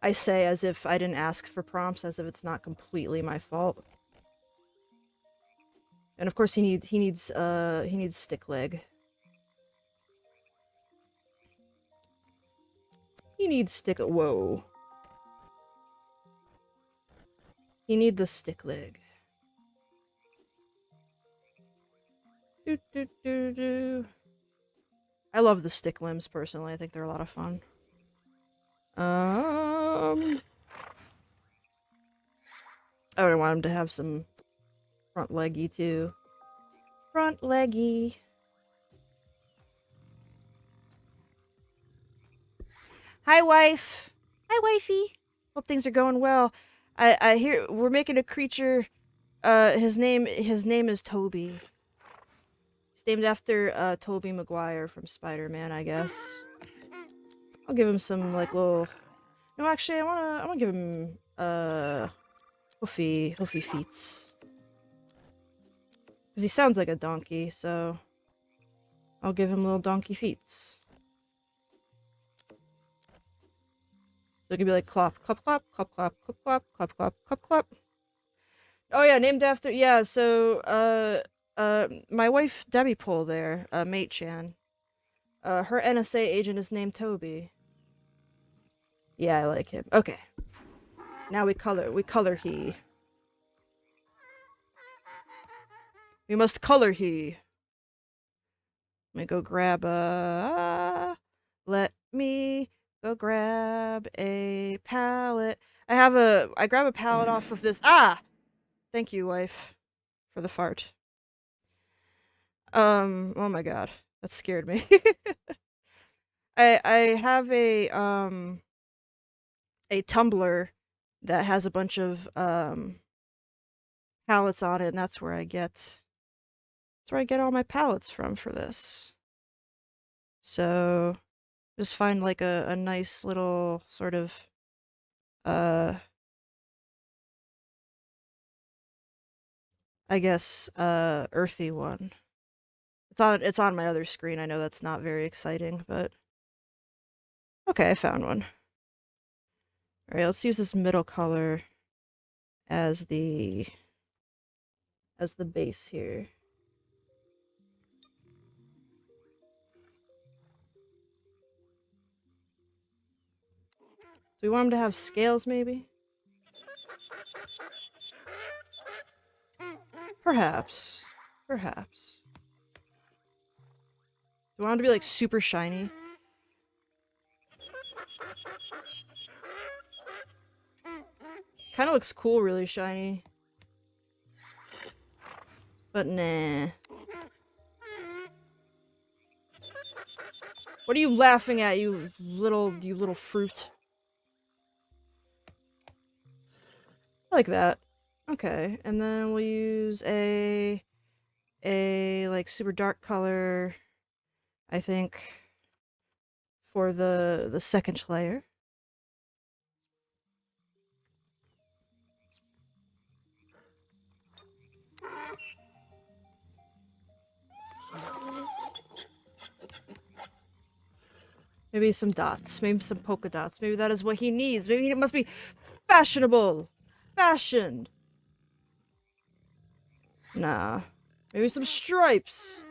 I say as if I didn't ask for prompts, as if it's not completely my fault. And of course he needs stick leg. He needs stick. Whoa. He needs the stick leg. Do do do do. I love the stick limbs personally. I think they're a lot of fun. I would want him to have some front leggy too. Front leggy. Hi, wife. Hi, wifey. Hope things are going well. I hear we're making a creature. His name is Toby. He's named after Tobey Maguire from Spider-Man, I guess. I'll give him some like little. No, actually, I wanna give him hoofy feets. Because he sounds like a donkey, so I'll give him little donkey feets. So it could be like clop, clop, clop, clop, clop, clop, clop, clop, clop, clop, clop. Oh yeah, named after, yeah, so, my wife, Debbie Pohl there, Mate-chan, her NSA agent is named Toby. Yeah, I like him. Okay. Now we color he. We must color he. Let me go grab, Let me go grab a pallet. I grab a pallet off of this. Ah! Thank you, wife, for the fart. Oh my god. That scared me. I have a tumbler that has a bunch of pallets on it, and that's where I get all my pallets from for this. So just find like a nice little sort of uh I guess earthy one. It's on my other screen. I know that's not very exciting, but okay, I found one. All right, let's use this middle color as the base here. Do we want him to have scales, maybe? Perhaps. Perhaps. Do we want him to be, like, super shiny? Kinda looks cool, really shiny. But nah. What are you laughing at, you little fruit? I like that. Okay, and then we'll use a like super dark color, I think, for the second layer. Maybe some dots, maybe some polka dots. Maybe that is what he needs. Maybe he must be fashionable. Fashioned. Nah. Maybe some stripes.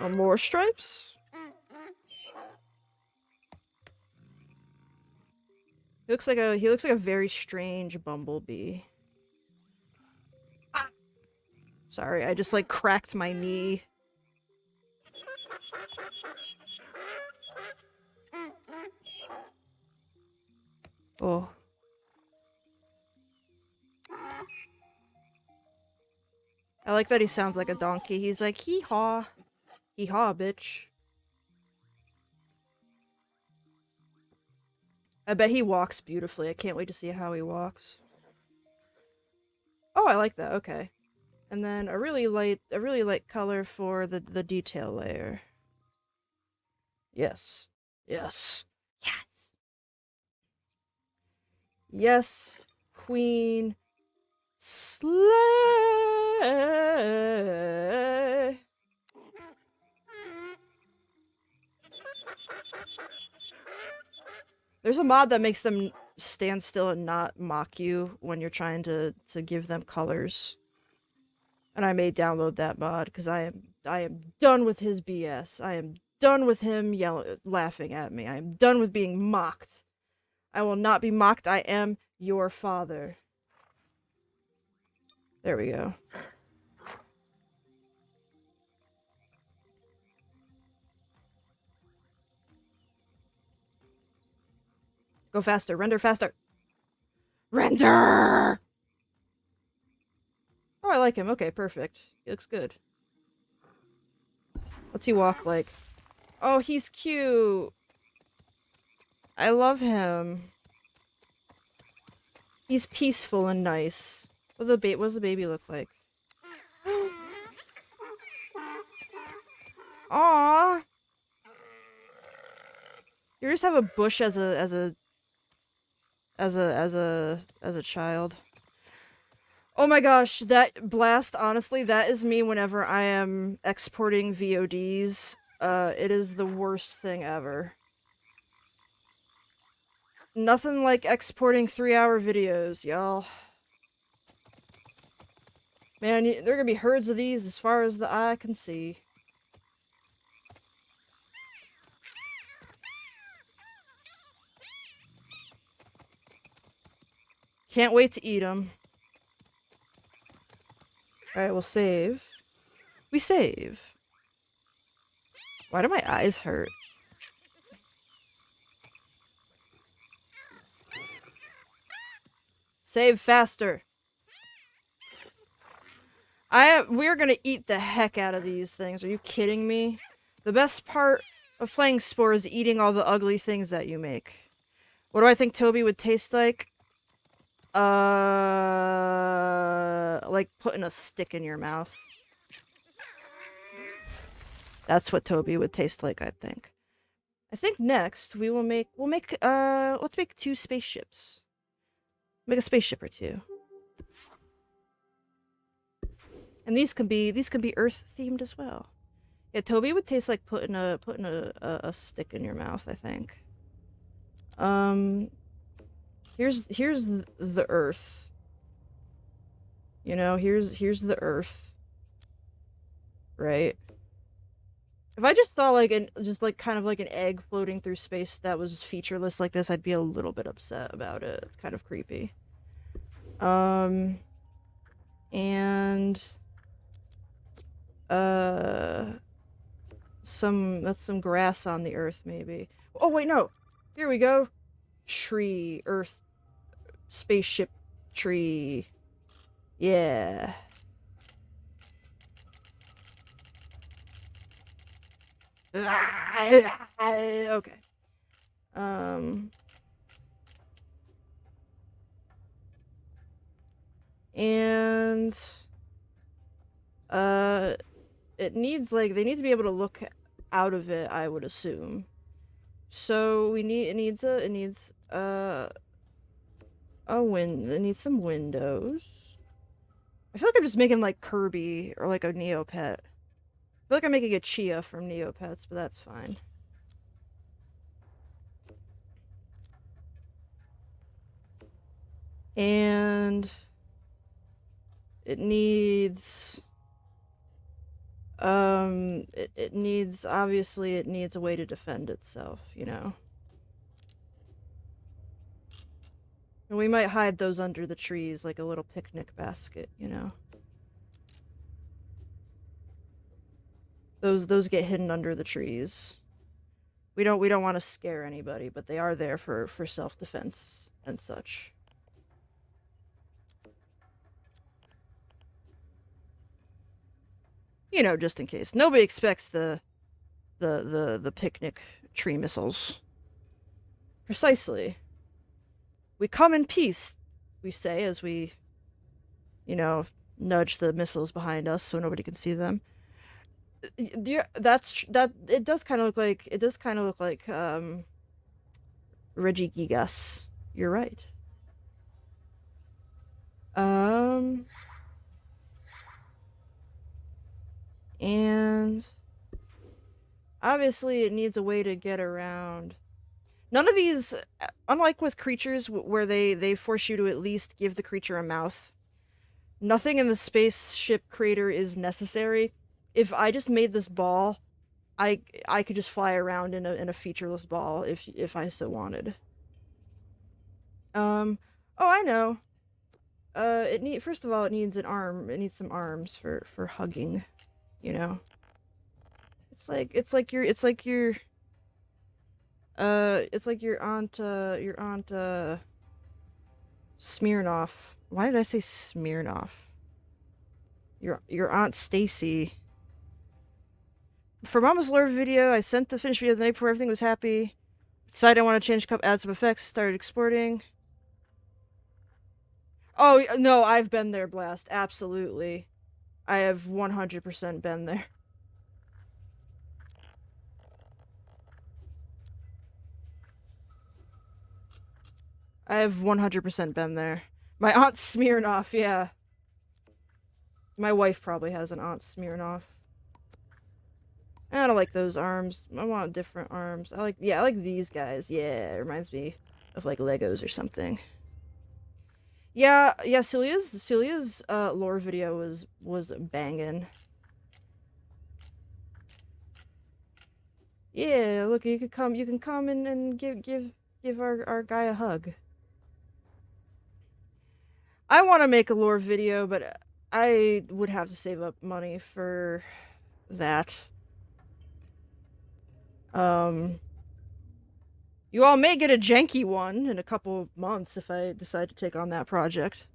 Or more stripes? He looks like a very strange bumblebee. Ah! Sorry, I just like cracked my knee. Oh. I like that he sounds like a donkey. He's like, hee-haw. Hee-haw, bitch. I bet he walks beautifully. I can't wait to see how he walks. Oh, I like that. Okay. And then a really light color for the detail layer. Yes. Yes. Yes. Yes. Queen. Slay. There's a mod that makes them stand still and not mock you when you're trying to give them colors. And I may download that mod because I am done with his BS. I am done with him laughing at me. I am done with being mocked. I will not be mocked. I am your father. There we go. Go faster. Render faster. Render! Oh, I like him. Okay, perfect. He looks good. What's he walk like? Oh, he's cute. I love him. He's peaceful and nice. What does the baby look like? Aww. You just have a bush as a child. Oh my gosh, that blast, honestly, that is me whenever I am exporting VODs. It is the worst thing ever. Nothing like exporting 3-hour videos, y'all. Man, there are gonna be herds of these as far as the eye can see. Can't wait to eat them. Alright, we'll save. We save. Why do my eyes hurt? Save faster. We're gonna eat the heck out of these things. Are you kidding me? The best part of playing Spore is eating all the ugly things that you make. What do I think Toby would taste like? Like putting a stick in your mouth. That's what Toby would taste like, I think. I think next we'll make let's make 2 spaceships. Make a spaceship or 2. And these can be Earth themed as well. Yeah, Toby would taste like putting a stick in your mouth, I think. Here's the Earth. You know, here's the Earth. Right? If I just saw like kind of like an egg floating through space that was featureless like this, I'd be a little bit upset about it. It's kind of creepy. And some grass on the Earth maybe. Oh wait, no. Here we go. Tree, Earth, spaceship, tree. Yeah. Okay. And it needs like they need to be able to look out of it, I would assume. So it needs some windows. I feel like I'm just making like Kirby or like a Neopet. I feel like I'm making a Chia from Neopets, but that's fine. And it needs obviously it needs a way to defend itself, you know. And we might hide those under the trees like a little picnic basket, you know. Those get hidden under the trees. We don't want to scare anybody, but they are there for self-defense and such. You know, just in case. Nobody expects the picnic tree missiles. Precisely. We come in peace, we say as we, you know, nudge the missiles behind us so nobody can see them. Yeah, it does kind of look like Reggie Gigas. You're right. And obviously it needs a way to get around. None of these, unlike with creatures where they force you to at least give the creature a mouth, nothing in the spaceship creator is necessary. If I just made this ball, I could just fly around in a featureless ball if I so wanted. Oh, I know. First of all, it needs an arm. It needs some arms for hugging, you know. It's like your aunt Smirnoff. Why did I say Smirnoff? Your aunt Stacy. For Mama's Lore video, I sent the finished video the night before everything was happy. Decided I want to change cup, add some effects, started exporting. Oh, no, I've been there, Blast. Absolutely. I have 100% been there. I have 100% been there. My aunt Smirnoff, yeah. My wife probably has an aunt Smirnoff. I don't like those arms. I want different arms. I like these guys. Yeah, it reminds me of like Legos or something. Yeah, Celia's lore video was banging. Yeah, look, you can come and give our guy a hug. I want to make a lore video, but I would have to save up money for that. Um, you all may get a janky one in a couple months if I decide to take on that project.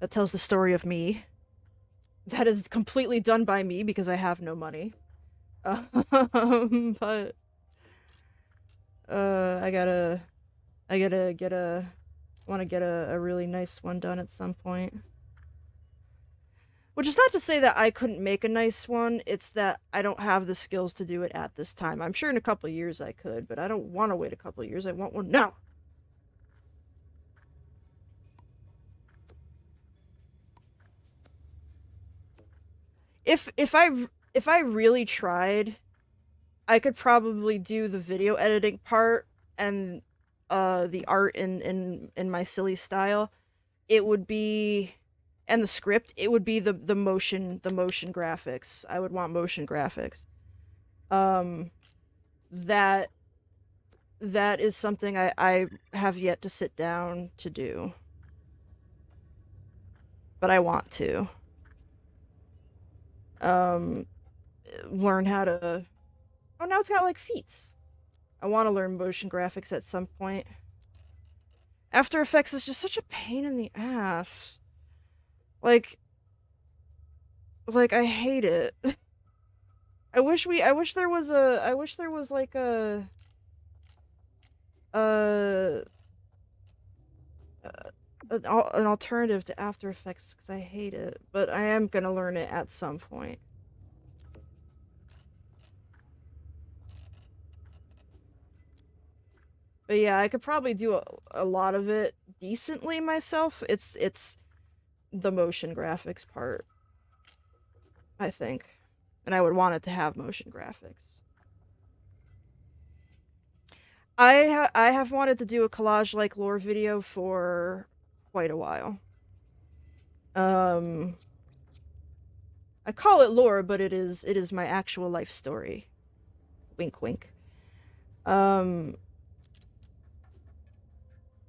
That tells the story of me. That is completely done by me because I have no money. But I gotta get a, want to get a really nice one done at some point. Which is not to say that I couldn't make a nice one, it's that I don't have the skills to do it at this time. I'm sure in a couple years I could, but I don't want to wait a couple years. I want one now. If I really tried, I could probably do the video editing part and the art in my silly style. It would be, and the script, it would be the motion graphics. I would want motion graphics. Um that that is something I have yet to sit down to do, but I want to. Um Learn how to, oh, now it's got like feats. I want to learn motion graphics at some point. After Effects is just such a pain in the ass. Like I hate it. I wish there was like a an alternative to After Effects because I hate it, but I am gonna learn it at some point. But yeah, I could probably do a lot of it decently myself. It's the motion graphics part, I think, and I would want it to have motion graphics. I have wanted to do a collage like lore video for quite a while. I call it lore, but it is my actual life story. Wink, wink. Um,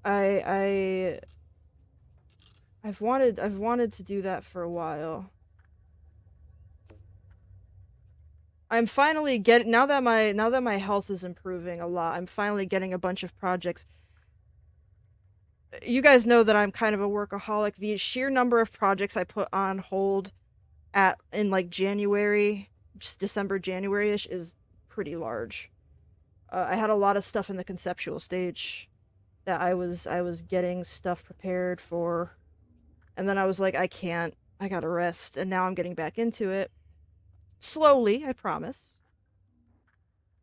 I I've wanted to do that for a while. I'm finally getting, now that my health is improving a lot, I'm finally getting a bunch of projects. You guys know that I'm kind of a workaholic. The sheer number of projects I put on hold in like January, just December, January-ish is pretty large. I had a lot of stuff in the conceptual stage that I was getting stuff prepared for, and then I was like, I can't. I gotta rest, and now I'm getting back into it. Slowly, I promise.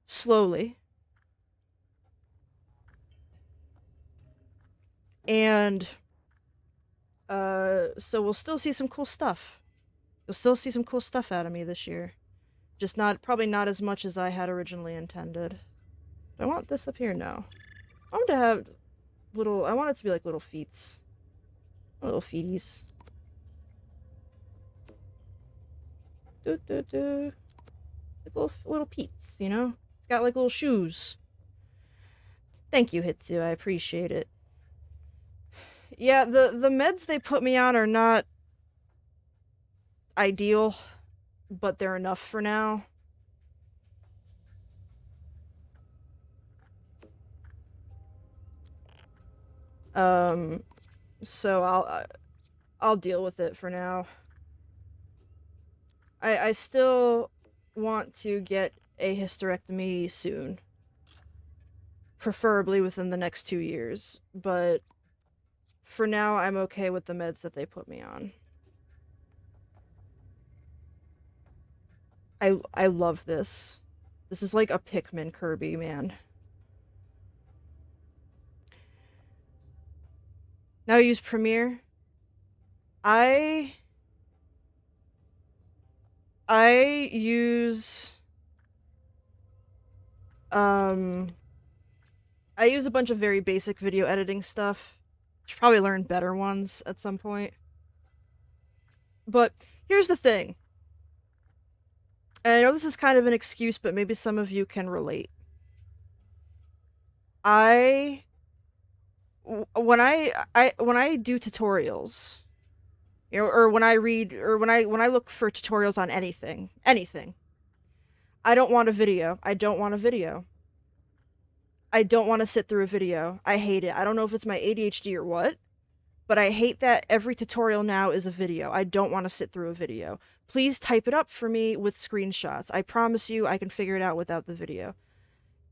Slowly. And so we'll still see some cool stuff. You'll still see some cool stuff out of me this year. Just not, probably not as much as I had originally intended. I want this up here now. I want to have I want it to be like little feats. Little feeties. Like little Pete's, you know? It's got like little shoes. Thank you, Hitsu. I appreciate it. Yeah, the meds they put me on are not ideal, but they're enough for now. So I'll deal with it for now. I still want to get a hysterectomy soon. Preferably within the next 2 years, but for now I'm okay with the meds that they put me on. I love this. This is like a Pikmin Kirby, man. Now I use Premiere. I use I use a bunch of very basic video editing stuff. Should probably learn better ones at some point. But here's the thing. And I know this is kind of an excuse, but maybe some of you can relate. When I do tutorials, you know, or when I read, or when I look for tutorials on anything, I don't want a video. I don't want a video. I don't want to sit through a video. I hate it. I don't know if it's my ADHD or what, but I hate that every tutorial now is a video. I don't want to sit through a video. Please type it up for me with screenshots. I promise you I can figure it out without the video.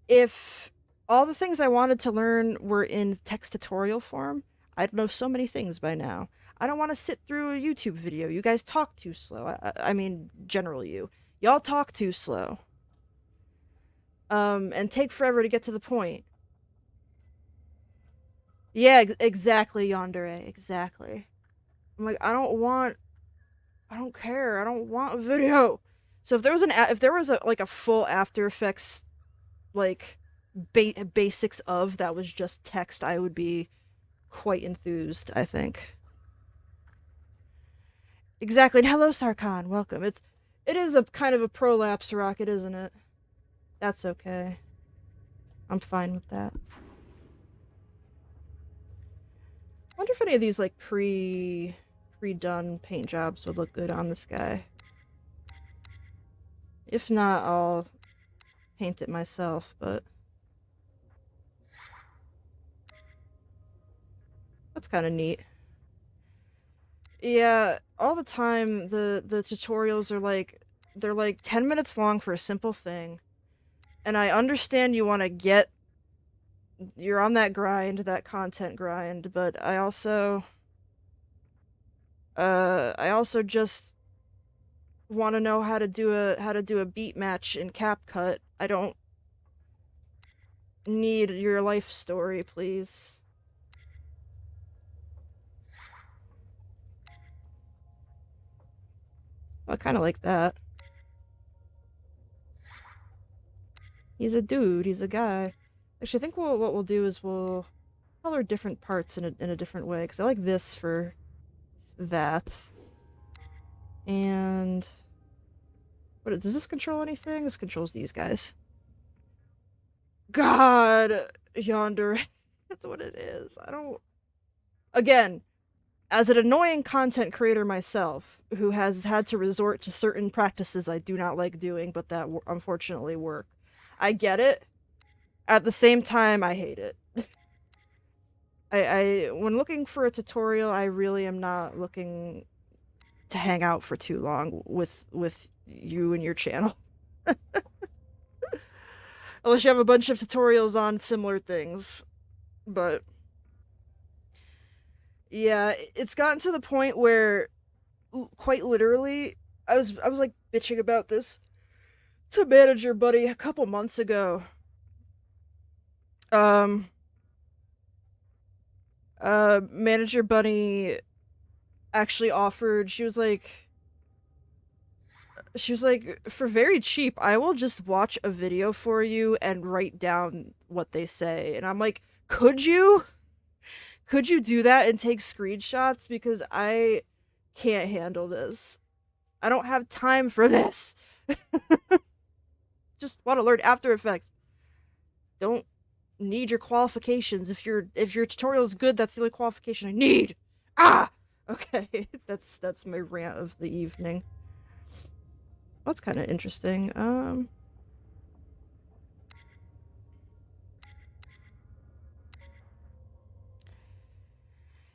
If all the things I wanted to learn were in text tutorial form, I'd know so many things by now. I don't want to sit through a YouTube video. You guys talk too slow. I mean, generally you. Y'all talk too slow. And take forever to get to the point. Yeah, exactly, Yandere. Exactly. I'm like, I don't care. I don't want a video. So if there was a full After Effects like basics of that was just text, I would be quite enthused, I think. Exactly. And hello, Sarkhan. Welcome. It is a kind of a prolapse rocket, isn't it? That's okay. I'm fine with that. I wonder if any of these like pre-done paint jobs would look good on this guy. If not, I'll paint it myself, but that's kind of neat. Yeah, all the time the tutorials are like they're like 10 minutes long for a simple thing. And I understand you want to you're on that grind, that content grind, but I also just want to know how to do a beat match in CapCut. I don't need your life story, please. I kind of like that. He's a dude. He's a guy. Actually, I think what we'll do is we'll color different parts in a different way, because I like this for that. And what does this control anything? This controls these guys. God, Yonder. That's what it is. I don't. Again, as an annoying content creator myself, who has had to resort to certain practices I do not like doing, but that unfortunately work, I get it. At the same time, I hate it. When looking for a tutorial, I really am not looking to hang out for too long with you and your channel. Unless you have a bunch of tutorials on similar things. But yeah, it's gotten to the point where quite literally I was like bitching about this to manager buddy a couple months ago. Manager Bunny actually offered, she was like, for very cheap, I will just watch a video for you and write down what they say. And I'm like, could you do that and take screenshots? Because I can't handle this. I don't have time for this. Just want to learn After Effects. Don't need your qualifications. If your tutorial is good, that's the only qualification I need. Ah! Okay, that's my rant of the evening. That's kind of interesting.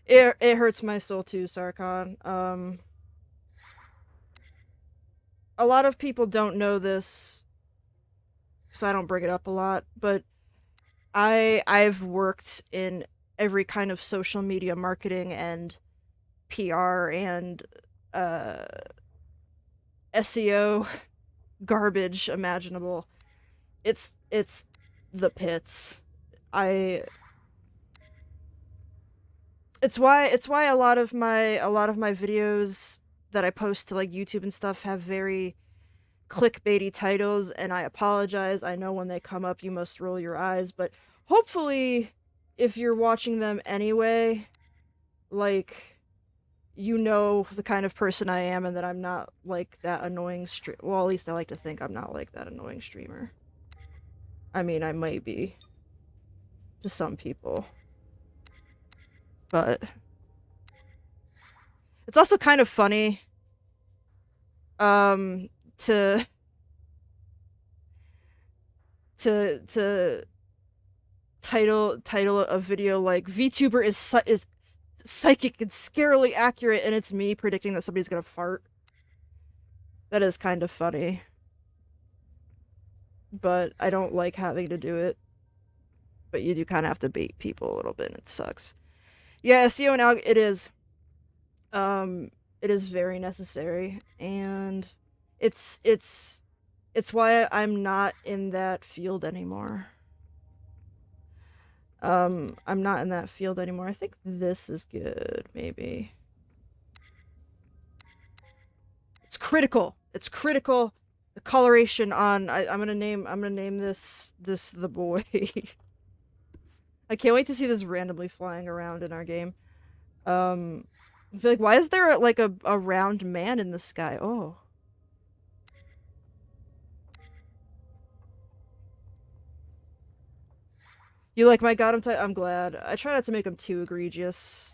It hurts my soul too, Sarkhan. A lot of people don't know this, because I don't bring it up a lot, but I've worked in every kind of social media marketing and PR and SEO garbage imaginable. It's the pits. It's why a lot of my videos that I post to like YouTube and stuff have very clickbaity titles, and I apologize. I know when they come up you must roll your eyes, but hopefully if you're watching them anyway, like, you know the kind of person I am and that I'm not like that annoying well, at least I like to think I'm not like that annoying streamer. I mean, I might be to some people, but it's also kind of funny to to title a video like VTuber is psychic and scarily accurate, and it's me predicting that somebody's gonna fart. That is kind of funny. But I don't like having to do it. But you do kind of have to bait people a little bit, and it sucks. Yeah, SEO and alg it is very necessary, and it's why I'm not in that field anymore. I'm not in that field anymore. I think this is good, maybe. It's critical. It's critical. The coloration on I'm gonna name this the boy. I can't wait to see this randomly flying around in our game. I feel like, why is there like a round man in the sky? Oh. You like my god type? I'm glad. I try not to make them too egregious.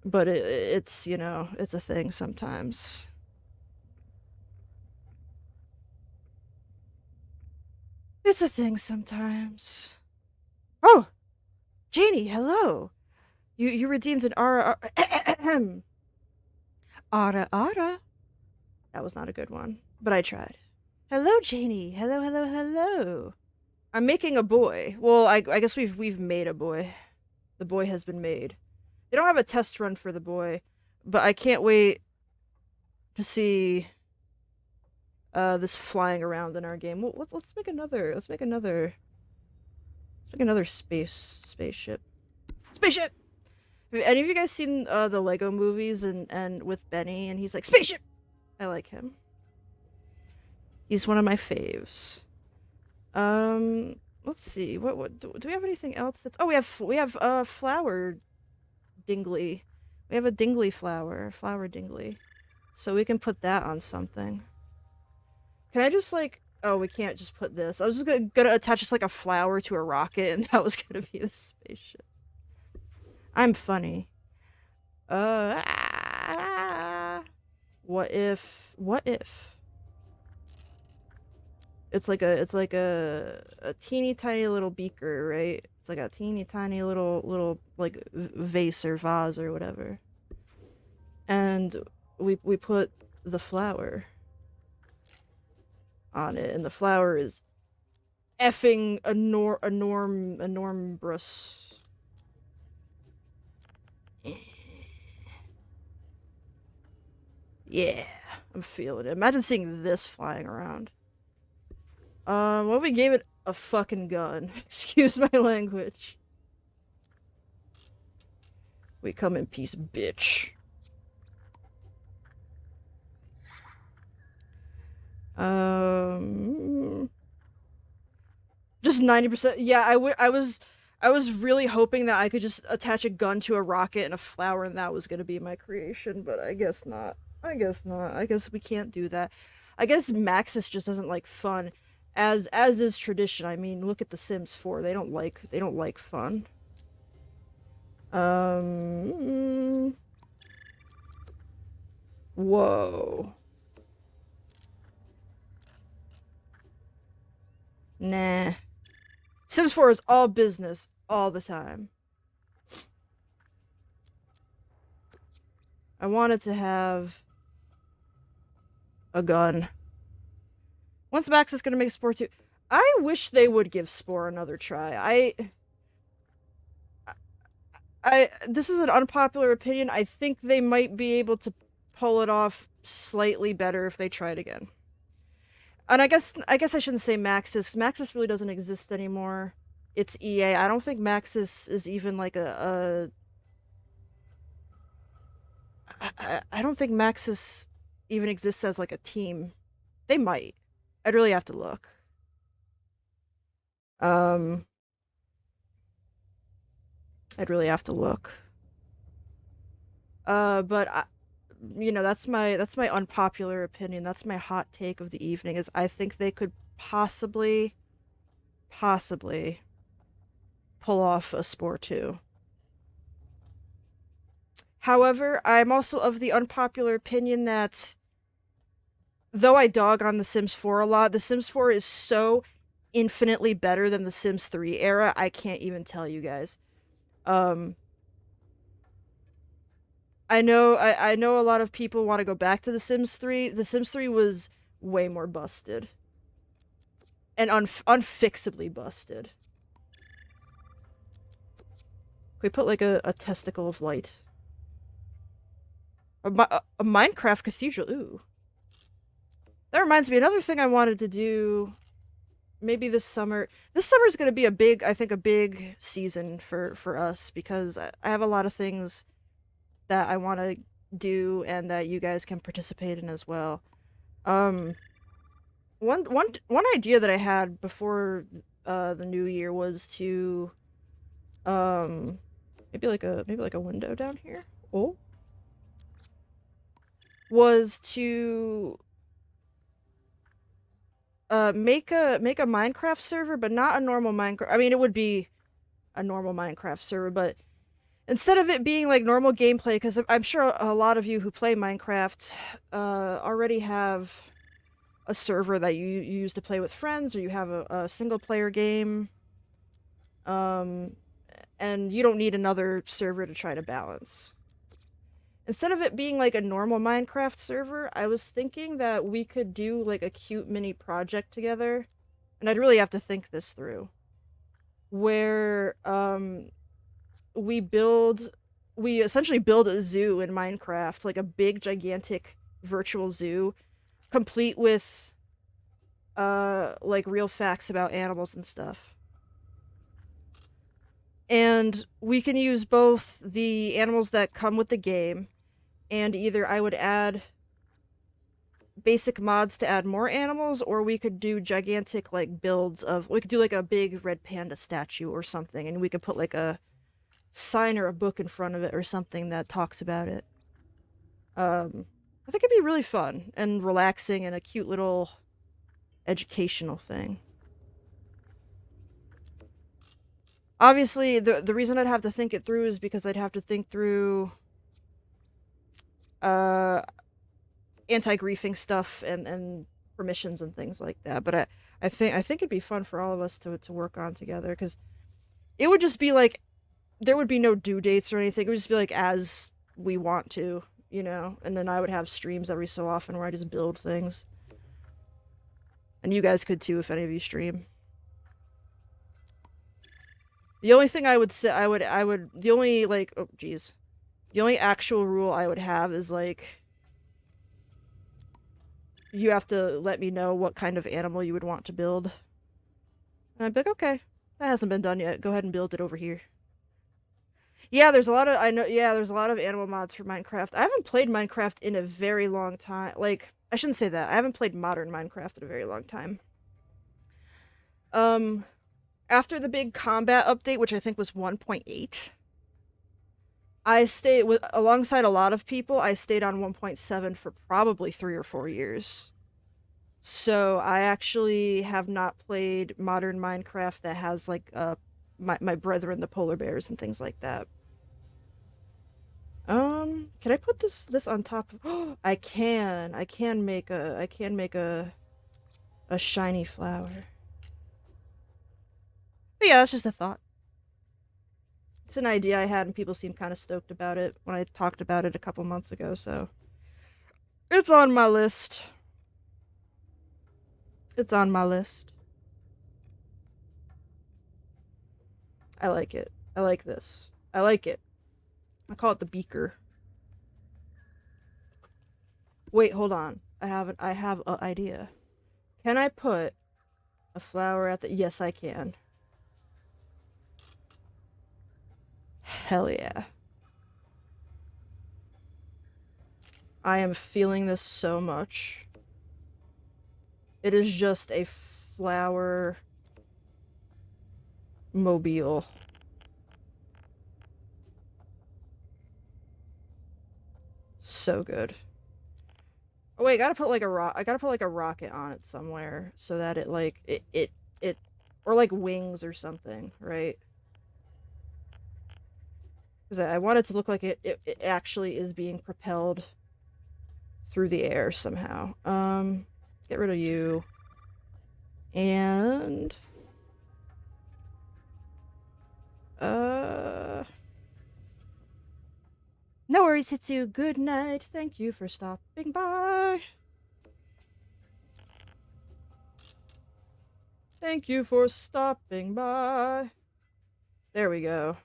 But it's, you know, it's a thing sometimes. It's a thing sometimes. Oh! Janie, hello! You redeemed an Ara... Ara Ara? That was not a good one, but I tried. Hello, Janie. Hello, hello, hello. I'm making a boy. Well, I guess we've made a boy. The boy has been made. They don't have a test run for the boy, but I can't wait to see this flying around in our game. Well, let's make another. Let's make another spaceship. Spaceship. Have any of you guys seen the Lego movies and with Benny, and he's like, spaceship? I like him. He's one of my faves. Let's see. What do we have anything else that's... Oh, we have flower dingly. We have a dingly flower dingly. So we can put that on something. Can I just like... Oh, we can't just put this. I was just gonna attach just like a flower to a rocket, and that was gonna be the spaceship. I'm funny. What if it's like a teeny tiny little beaker, right? It's like a teeny tiny little like vase or vase or whatever. And we put the flower on it, and the flower is effing enormous. Yeah, I'm feeling it. Imagine seeing this flying around. What if we gave it a fucking gun? Excuse my language. We come in peace, bitch. Just 90%. Yeah, I was really hoping that I could just attach a gun to a rocket and a flower, and that was gonna be my creation, but I guess not. I guess not. I guess we can't do that. I guess Maxis just doesn't like fun, as is tradition. I mean, look at The Sims 4. They don't like fun. Whoa. Nah. Sims 4 is all business all the time. I wanted to have a gun. Once Max is gonna make Spore 2, I wish they would give Spore another try. This is an unpopular opinion. I think they might be able to pull it off slightly better if they try it again. And I guess I shouldn't say Maxis. Maxis really doesn't exist anymore. It's EA. I don't think Maxis is even like I don't think Maxis even exists as like a team. They might. I'd really have to look. I'd really have to look. But you know, that's my unpopular opinion. That's my hot take of the evening, is I think they could possibly pull off a Spore 2. However, I'm also of the unpopular opinion that though I dog on The Sims 4 a lot, The Sims 4 is so infinitely better than the Sims 3 era. I can't even tell you guys. Um, I know a lot of people want to go back to The Sims 3. The Sims 3 was way more busted and unfixably busted. We put like a testicle of light. A Minecraft cathedral. Ooh. That reminds me, another thing I wanted to do maybe this summer. This summer is going to be I think a big season for us because I have a lot of things that I want to do and that you guys can participate in as well. Um one idea that I had before the new year was to um maybe like a window down here. Oh, was to make a Minecraft server, but not a normal Minecraft. I mean, it would be a normal Minecraft server, but instead of it being like normal gameplay, because I'm sure a lot of you who play Minecraft already have a server that you use to play with friends, or you have a single player game, um, and you don't need another server to try to balance. Instead of it being like a normal Minecraft server, I was thinking that we could do like a cute mini project together, and I'd really have to think this through, where we build we essentially build a zoo in Minecraft, like a big gigantic virtual zoo, complete with like real facts about animals and stuff. And we can use both the animals that come with the game, and either I would add basic mods to add more animals, or we could do gigantic like builds of, we could do like a big red panda statue or something, and we could put like a sign or a book in front of it or something that talks about it. I think it'd be really fun and relaxing and a cute little educational thing. Obviously, the reason I'd have to think it through is because I'd have to think through uh anti-griefing stuff and permissions and things like that. But I think it'd be fun for all of us to work on together, because it would just be like there would be no due dates or anything. It would just be like as we want to, you know. And then I would have streams every so often where I just build things, and you guys could too if any of you stream. The only thing I would say, I would, the only like, oh geez, the only actual rule I would have is like, you have to let me know what kind of animal you would want to build. And I'd be like, okay, that hasn't been done yet. Go ahead and build it over here. Yeah, there's a lot of, I know, yeah, there's a lot of animal mods for Minecraft. I haven't played Minecraft in a very long time. Like, I shouldn't say that. I haven't played modern Minecraft in a very long time. Um, After the big combat update, which I think was 1.8, I stayed with alongside a lot of people. I stayed on 1.7 for probably 3 or 4 years. So I actually have not played modern Minecraft that has like my brethren, the polar bears and things like that. Can I put this on top of? Oh, I can. I can make a shiny flower. But yeah, that's just a thought. It's an idea I had, and people seemed kind of stoked about it when I talked about it a couple months ago. So it's on my list. It's on my list. I like it. I like this. I like it. I call it the beaker. Wait, hold on. I have an idea. Can I put a flower at the? Yes, I can. Hell yeah. I am feeling this so much. It is just a flower mobile. So good. Oh wait, I gotta put like a rock. I gotta put like a rocket on it somewhere so that it like it or like wings or something, right? Because I want it to look like it actually is being propelled through the air somehow. Get rid of you. And no worries, Hitsu. Good night. Thank you for stopping by. Thank you for stopping by. There we go.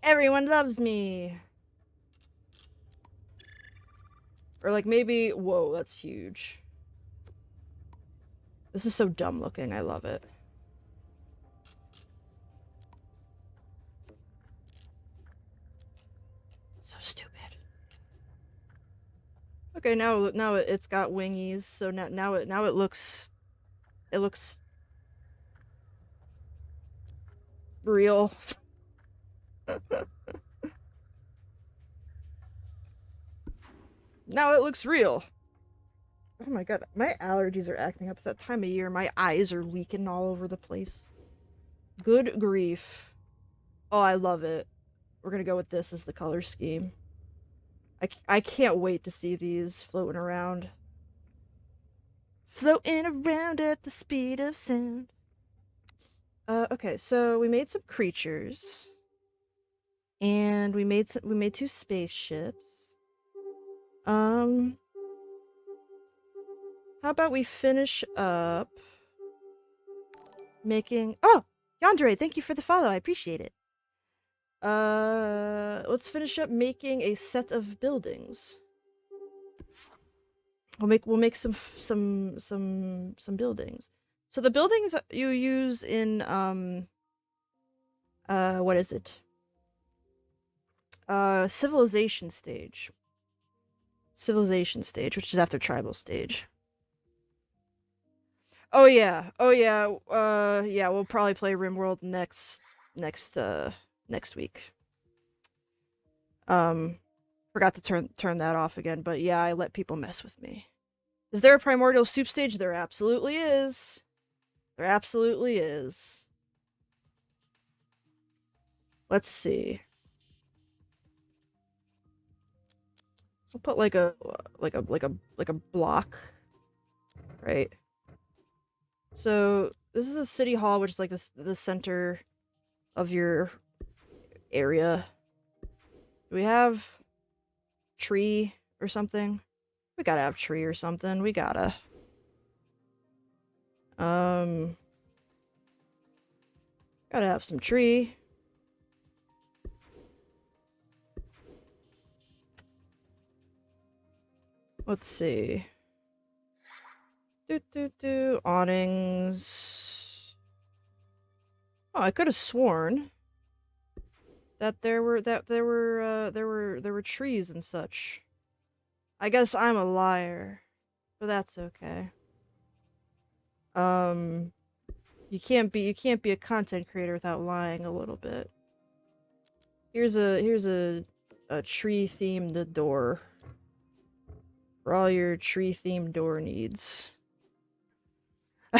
Everyone loves me. Or like maybe, whoa, that's huge. This is so dumb looking. I love it. So stupid. Okay, now it's got wingies. So now it looks real. Now it looks real. Oh my god, my allergies are acting up. It's that time of year. My eyes are leaking all over the place. Good grief. Oh, I love it. We're gonna go with this as the color scheme. I can't wait to see these floating around. Floating around at the speed of sound. Okay, so we made some creatures. And we made 2 spaceships. How about we finish up making... Oh! Yandere, thank you for the follow. I appreciate it. Let's finish up making a set of buildings. We'll make some buildings. So the buildings you use in what is it? Civilization stage. Civilization stage, which is after tribal stage. Oh yeah. Yeah, we'll probably play RimWorld next week. Forgot to turn that off again, but yeah, I let people mess with me. Is there a primordial soup stage? There absolutely is. There absolutely is. Let's see. We'll put like a block, right? So this is a city hall, which is like the center of your area. Do we have tree or something? We gotta have tree or something. We gotta. Gotta have some tree. Let's see. Awnings. Oh, I could have sworn that there were trees and such. I guess I'm a liar, but that's okay. You can't be a content creator without lying a little bit. Here's a tree themed door for all your tree themed door needs.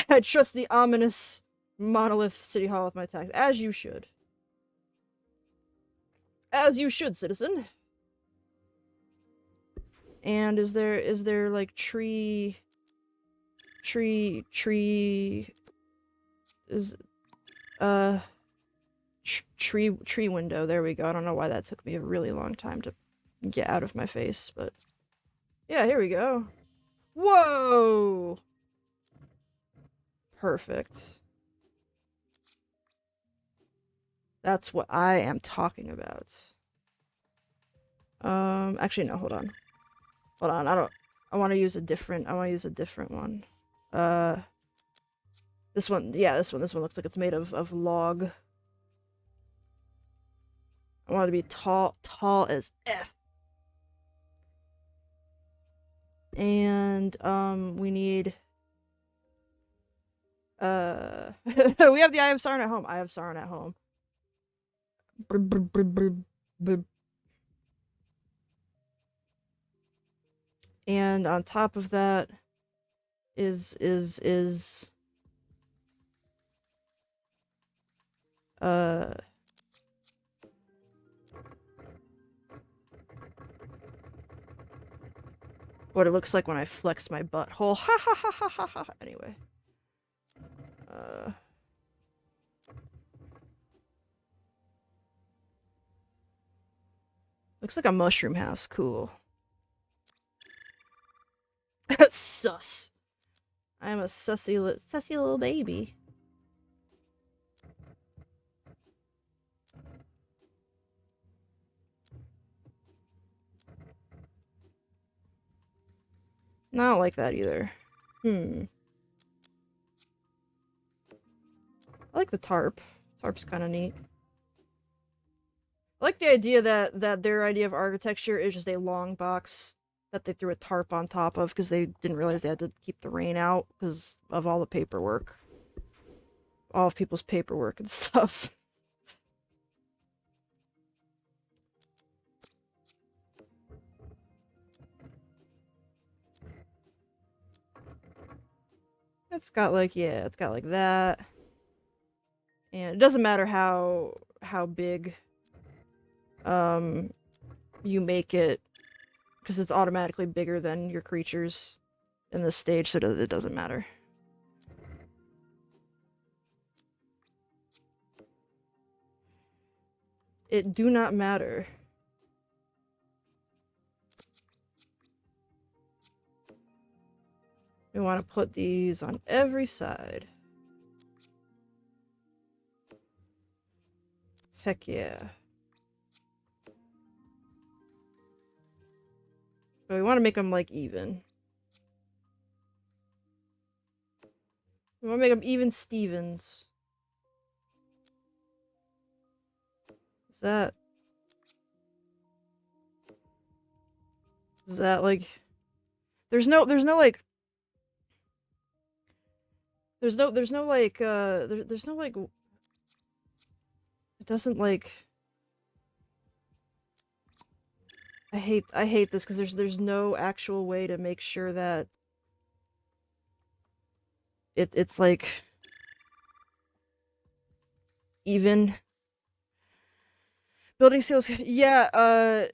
I trust the ominous monolith city hall with my tax, as you should. As you should, citizen. And is there like tree is tree window. There we go. I don't know why that took me a really long time to get out of my face, but yeah, here we go. Whoa! Perfect. That's what I am talking about. Actually no, hold on. I want to use a different one. This one, yeah, this one looks like it's made of log. I want it to be tall as F. And, we need... we have the Eye of Sauron at home. I have Sauron at home. And on top of that is Uh, what it looks like when I flex my butthole. Ha ha ha ha ha ha. Anyway. Looks like a mushroom house. Cool. Sus. I am a sussy little baby. No, I don't like that either. I like the tarp. Tarp's kind of neat. I like the idea that their idea of architecture is just a long box that they threw a tarp on top of because they didn't realize they had to keep the rain out because of all the paperwork. All of people's paperwork and stuff. It's got like, yeah, it's got like that. And it doesn't matter how big you make it, because it's automatically bigger than your creatures in this stage, so it doesn't matter. It do not matter. We want to put these on every side. Heck yeah. But we want to make them, like, even. We want to make them even Stevens. Is that... Is that, like... There's no, like... There's no, like, there's no, like... It doesn't, like... I hate this, because there's no actual way to make sure that... It's, like... even... Building seals, yeah,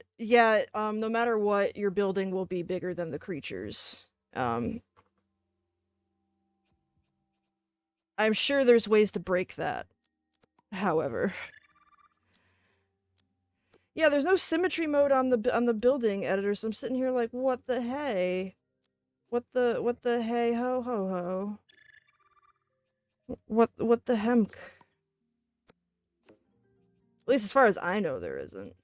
no matter what, your building will be bigger than the creatures. I'm sure there's ways to break that, however. Yeah, there's no symmetry mode on the building editor, so I'm sitting here like, what the hey? What the hey ho ho ho? What the hemk? At least as far as I know, there isn't.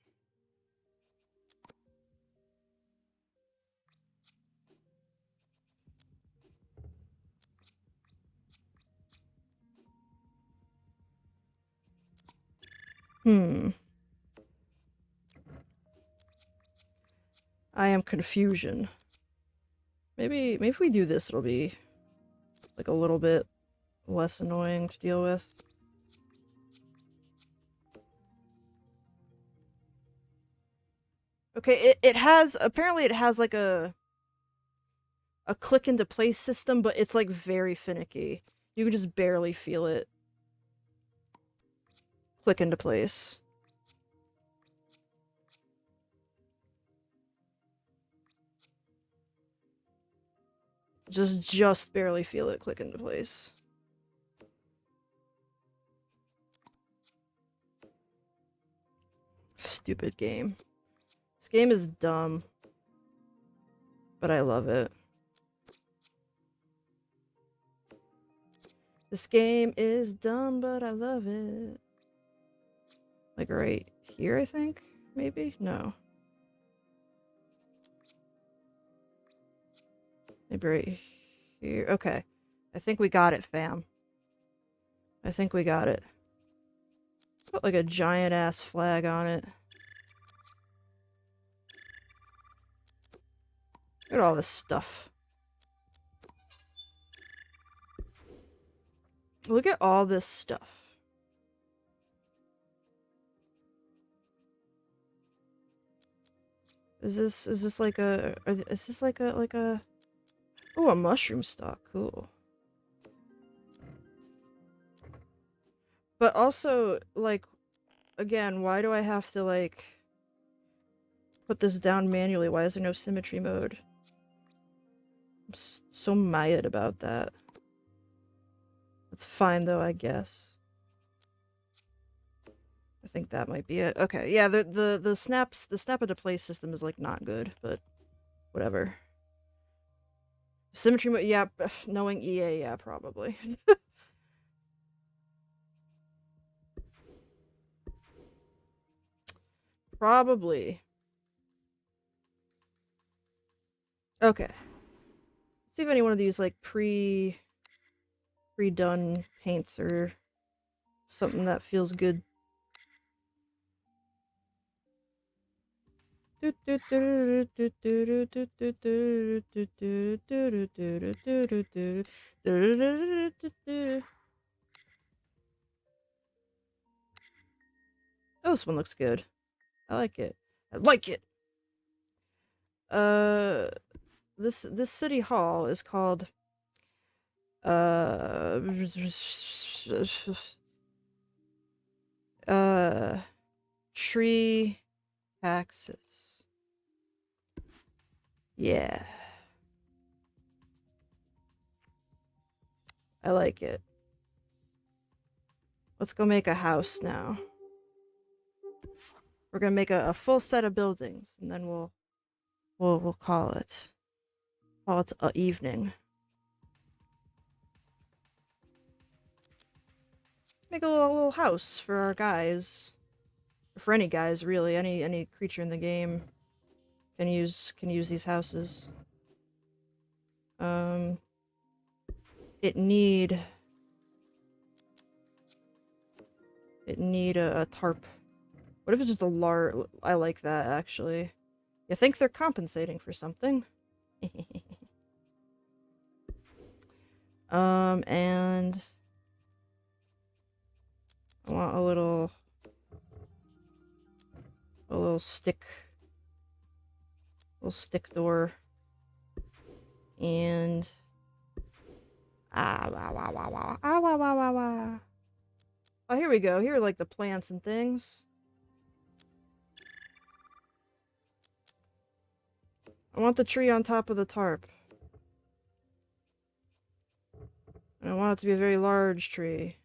I am confusion. Maybe if we do this, it'll be like a little bit less annoying to deal with. Okay, it has, apparently it has like a click into place system, but it's like very finicky. You can just barely feel it click into place. Just barely feel it click into place. Stupid game. This game is dumb, but I love it. This game is dumb, but I love it. Like right here, I think? Maybe? No. Maybe right here. Okay. I think we got it, fam. I think we got it. Put like a giant ass flag on it. Look at all this stuff. Look at all this stuff. Is this like a, is this like a, oh, a mushroom stock, cool. But also, like, again, why do I have to, like, put this down manually? Why is there no symmetry mode? I'm so mad about that. It's fine, though, I guess. I think that might be it. Okay, yeah, the snap into place system is, like, not good, but whatever. Symmetry mode, yeah, knowing EA, yeah, probably. Probably. Okay. Let's see if any one of these, like, pre-done paints or something that feels good. Oh, this one looks good. I like it. I like it. This city hall is called tree taxes. Yeah. I like it. Let's go make a house now. We're gonna make a full set of buildings, and then we'll call it evening. Make a little house for our guys, for any guys really. Any creature in the game can use these houses. It need a tarp. What if it's just a large? I like that, actually. You think they're compensating for something? And I want a little stick door. And oh, here we go. Here are, like, the plants and things. I want the tree on top of the tarp. And I want it to be a very large tree.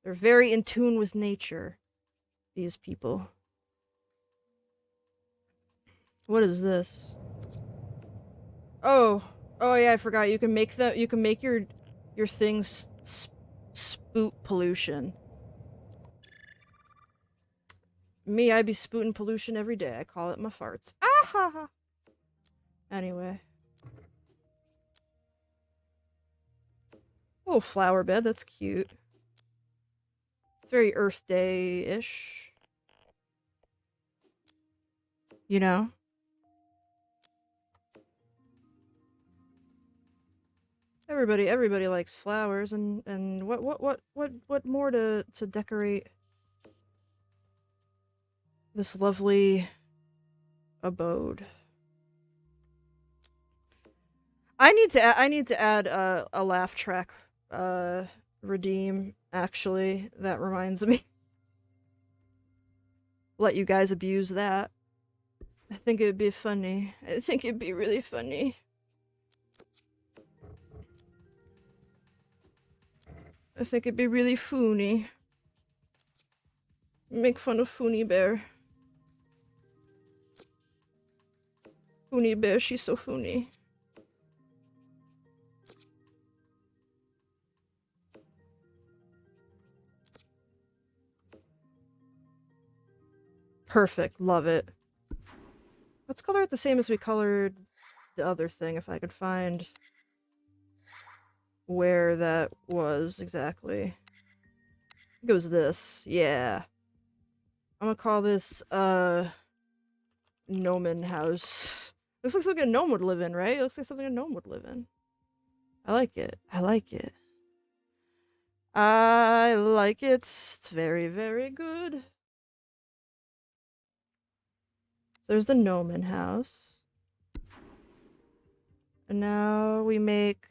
They're very in tune with nature, these people. What is this? Oh yeah, I forgot. You can make your things spoot pollution. Me, I be spooting pollution every day. I call it my farts. Ah ha ha. Anyway. Little flower bed, that's cute. It's very Earth Day-ish. You know? Everybody likes flowers, and what more to decorate this lovely abode? I need to add a laugh track redeem, actually. That reminds me. Let you guys abuse that. I think it would be funny. I think it'd be really funny. I think it'd be really foony. Make fun of Foony Bear. Foony Bear, she's so foony. Perfect, love it. Let's color it the same as we colored the other thing, if I could find where that was exactly. I think it was this, yeah. I'm gonna call this, Gnomon house. This looks like a gnome would live in, right? It looks like something a gnome would live in. I like it. I like it. I like it. It's very, very good. There's the Gnomon house. And now we make,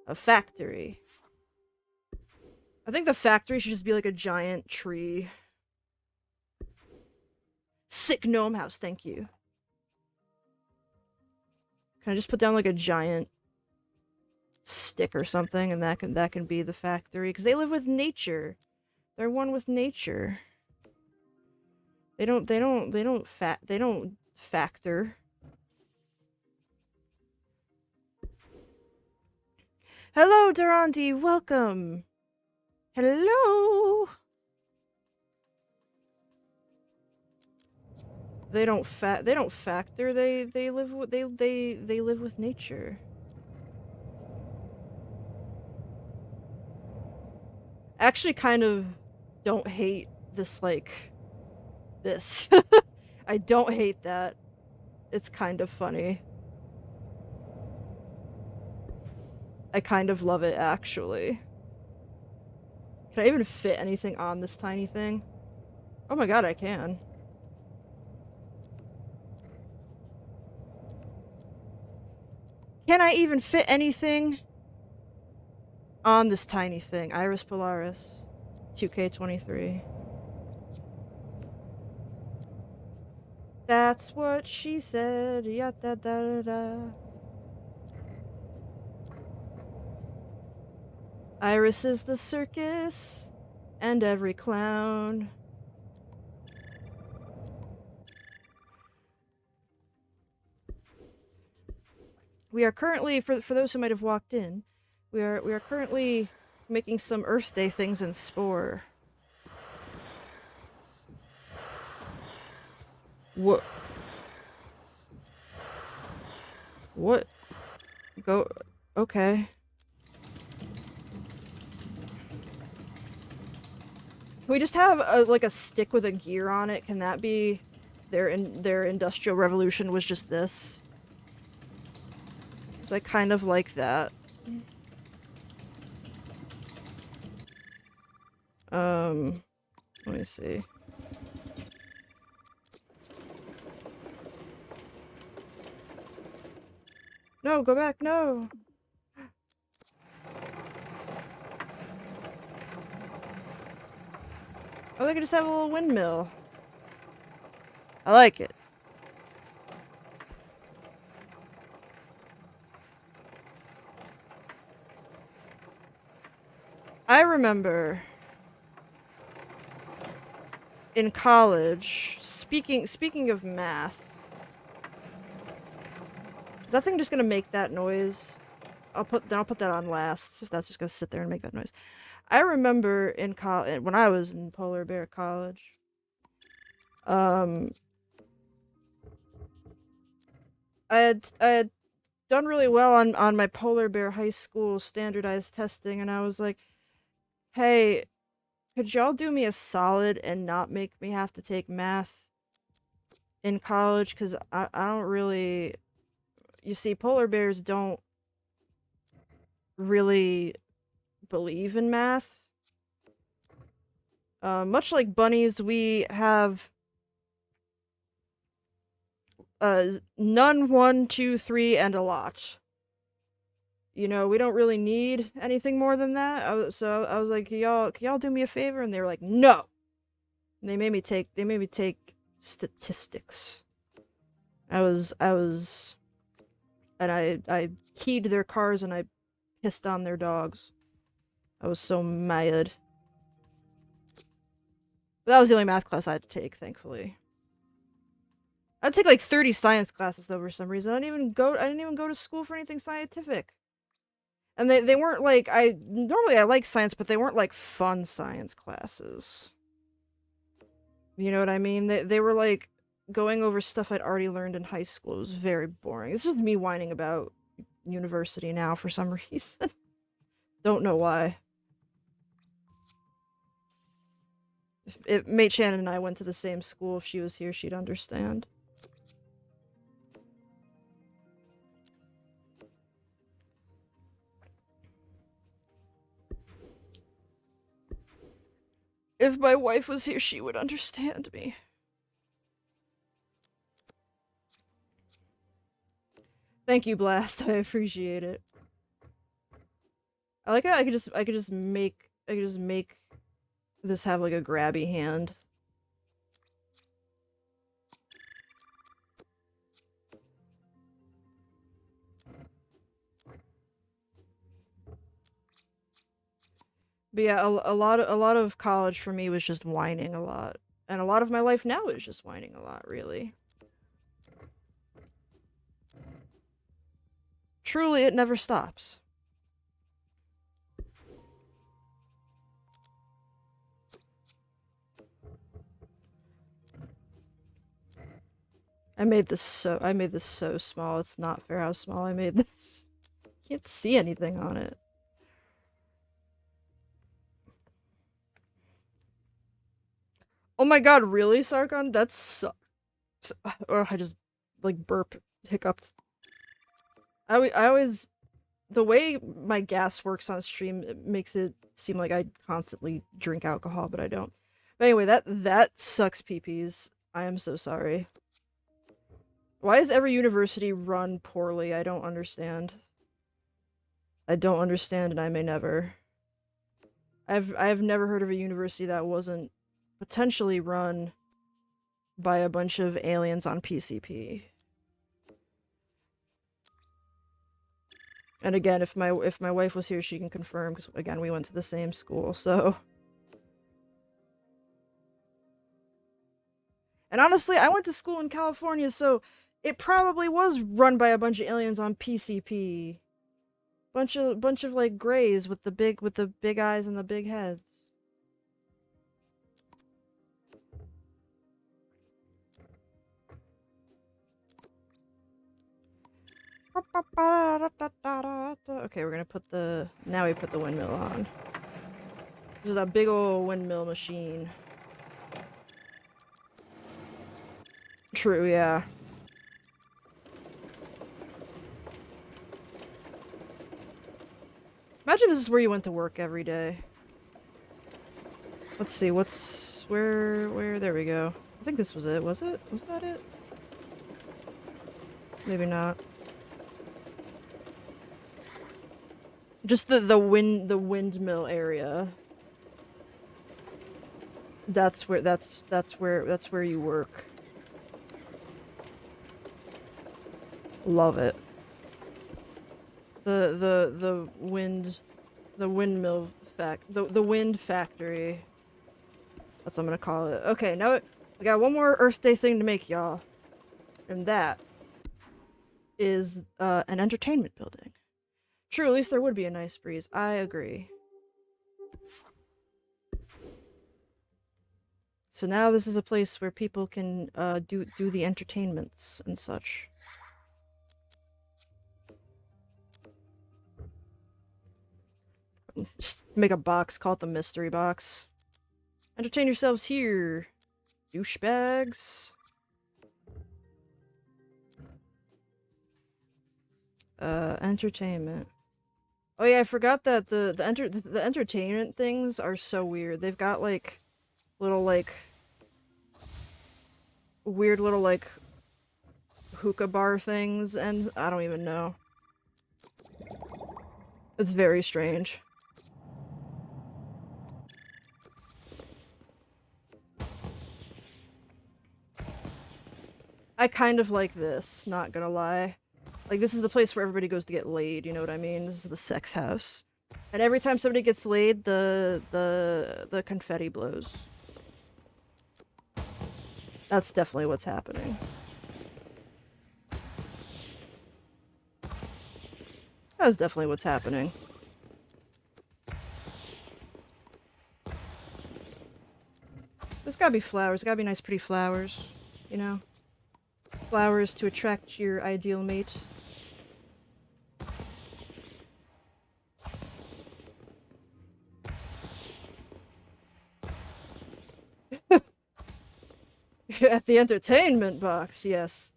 a factory. I think the factory should just be like a giant tree. Sick gnome house, thank you. Can I just put down like a giant stick or something, and that can be the factory? Because they live with nature. They're one with nature. They don't factor. Hello, Durandi, welcome. Hello. They don't factor. They live with they live with nature. I actually kind of don't hate this this. I don't hate that. It's kind of funny. I kind of love it, actually. Can I even fit anything on this tiny thing? Oh my god, I can. Can I even fit anything on this tiny thing? Iris Polaris. 2K23. That's what she said. Ya da da da da. Iris is the circus, and every clown. We are currently, for those who might have walked in, we are currently making some Earth Day things in Spore. What? What? Go. Okay. Can we just have like a stick with a gear on it? Can that be their industrial revolution was just this? Cause I kind of like that. Let me see. No, go back, no! Oh, they could just have a little windmill. I like it. I remember in college, speaking of math, is that thing just gonna make that noise? I'll put that on last, if that's just gonna sit there and make that noise. I remember in college, when I was in Polar Bear College, I had done really well on my Polar Bear High School standardized testing, and I was like, hey, could y'all do me a solid and not make me have to take math in college? Because I don't really... You see, polar bears don't really believe in math. Much like bunnies, we have none, 1, 2, 3, and a lot. You know, we don't really need anything more than that. So I was like, can y'all do me a favor? And they were like, no. And they made me take statistics. And I keyed their cars and I pissed on their dogs. I was so mad. But that was the only math class I had to take, thankfully. I'd take like 30 science classes though for some reason. I didn't even go to school for anything scientific. And they weren't like, normally I like science, but they weren't like fun science classes. You know what I mean? They were like going over stuff I'd already learned in high school. It was very boring. This is me whining about university now for some reason. Don't know why. If Mate Shannon and I went to the same school, if she was here, she'd understand. If my wife was here, she would understand me. Thank you, Blast. I appreciate it. I like how I could just make I could just make this have like a grabby hand. But yeah, a lot of college for me was just whining a lot. And a lot of my life now is just whining a lot, really. Truly, it never stops. I made this so small. It's not fair how small I made this. Can't see anything on it. Oh my god, really, Sargon? That's oh, I just like hiccuped. I always the way my gas works on stream, it makes it seem like I constantly drink alcohol, but I don't. But anyway, that sucks peepees. I am so sorry. Why is every university run poorly? I don't understand. I don't understand, and I may never. I've never heard of a university that wasn't potentially run by a bunch of aliens on PCP. And again, if my wife was here, she can confirm, because again, we went to the same school, so. And honestly, I went to school in California, so it probably was run by a bunch of aliens on PCP. Bunch of like grays with the big eyes and the big heads. Okay, we're gonna put the now we put the windmill on. There's a big old windmill machine. True, yeah. Imagine this is where you went to work every day. Let's see, where, there we go. I think this was it, was it? Was that it? Maybe not. Just the windmill area. That's where you work. Love it. The windmill the wind factory. That's what I'm gonna call it. Okay, now I got one more Earth Day thing to make, y'all. And that is an entertainment building. True, at least there would be a nice breeze. I agree. So now this is a place where people can do the entertainments and such. Just make a box, call it the mystery box. Entertain yourselves here, douchebags. Entertainment. Oh yeah, I forgot that the entertainment things are so weird. They've got like little like weird little like hookah bar things, and I don't even know. It's very strange. I kind of like this, not gonna lie. Like, this is the place where everybody goes to get laid, you know what I mean? This is the sex house. And every time somebody gets laid, the confetti blows. That's definitely what's happening. That's definitely what's happening. There's gotta be flowers. There's gotta be nice, pretty flowers, you know? Flowers to attract your ideal mate. At the entertainment box, yes.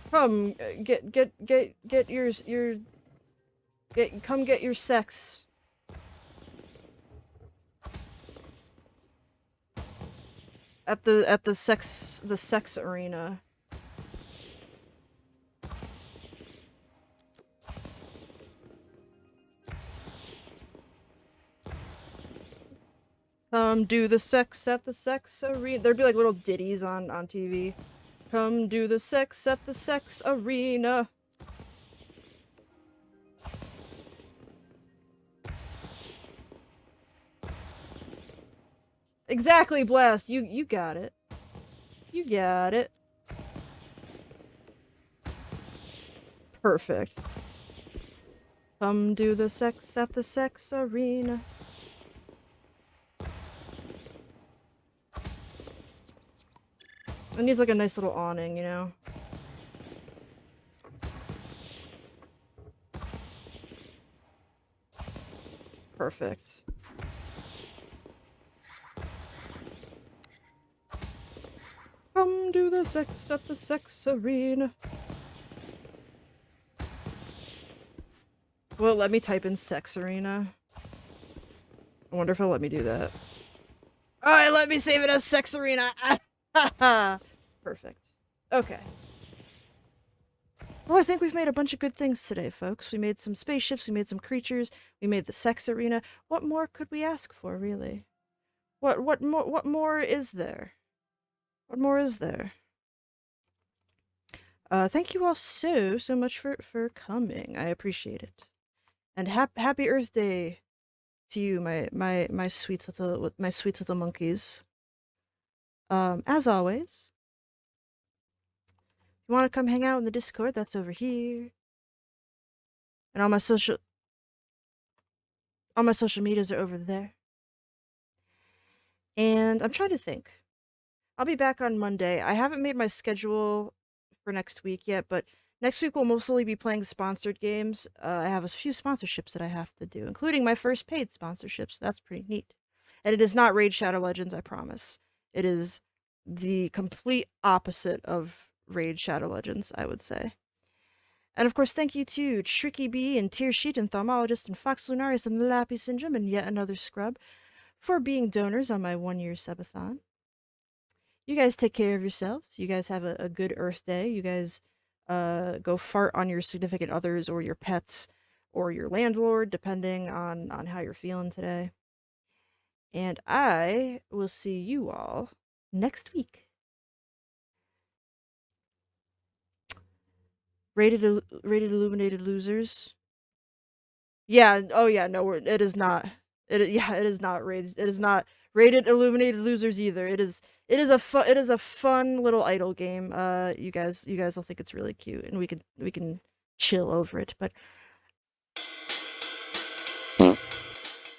Come, come get your sex. At the sex arena. Come do the sex at the sex arena. There'd be like little ditties on TV. Come do the sex at the sex arena. Exactly, Blast. You got it. You got it. Perfect. Come do the sex at the sex arena. It needs like a nice little awning, you know? Perfect. Come do the sex at the sex arena. Well, let me type in sex arena. I wonder if it'll let me do that. Alright, let me save it as sex arena. Perfect. Okay. Well, I think we've made a bunch of good things today, folks. We made some spaceships, we made some creatures, we made the sex arena. What more could we ask for, really? What more is there? What more is there? Thank you all so much for coming. I appreciate it. And happy Earth Day to you, my sweet little monkeys. As always, if you want to come hang out in the Discord, that's over here. And all my social medias are over there. And I'm trying to think. I'll be back on Monday. I haven't made my schedule for next week yet, but next week we'll mostly be playing sponsored games. I have a few sponsorships that I have to do, including my first paid sponsorships. That's pretty neat. And it is not Raid Shadow Legends, I promise. It is the complete opposite of Raid Shadow Legends, I would say. And of course, thank you to Tricky Bee and Tear Sheet and Thaumalogist and Fox Lunaris and Lappy Syndrome and yet another scrub for being donors on my 1-year subathon. You guys take care of yourselves. You guys have a good Earth Day. You guys go fart on your significant others or your pets or your landlord, depending on how you're feeling today. And I will see you all next week. Rated Illuminated Losers. Yeah. Oh yeah. No, it is not. It is not rated. It is not rated Illuminated Losers either. It is a fun little idle game. You guys will think it's really cute, and we can chill over it. But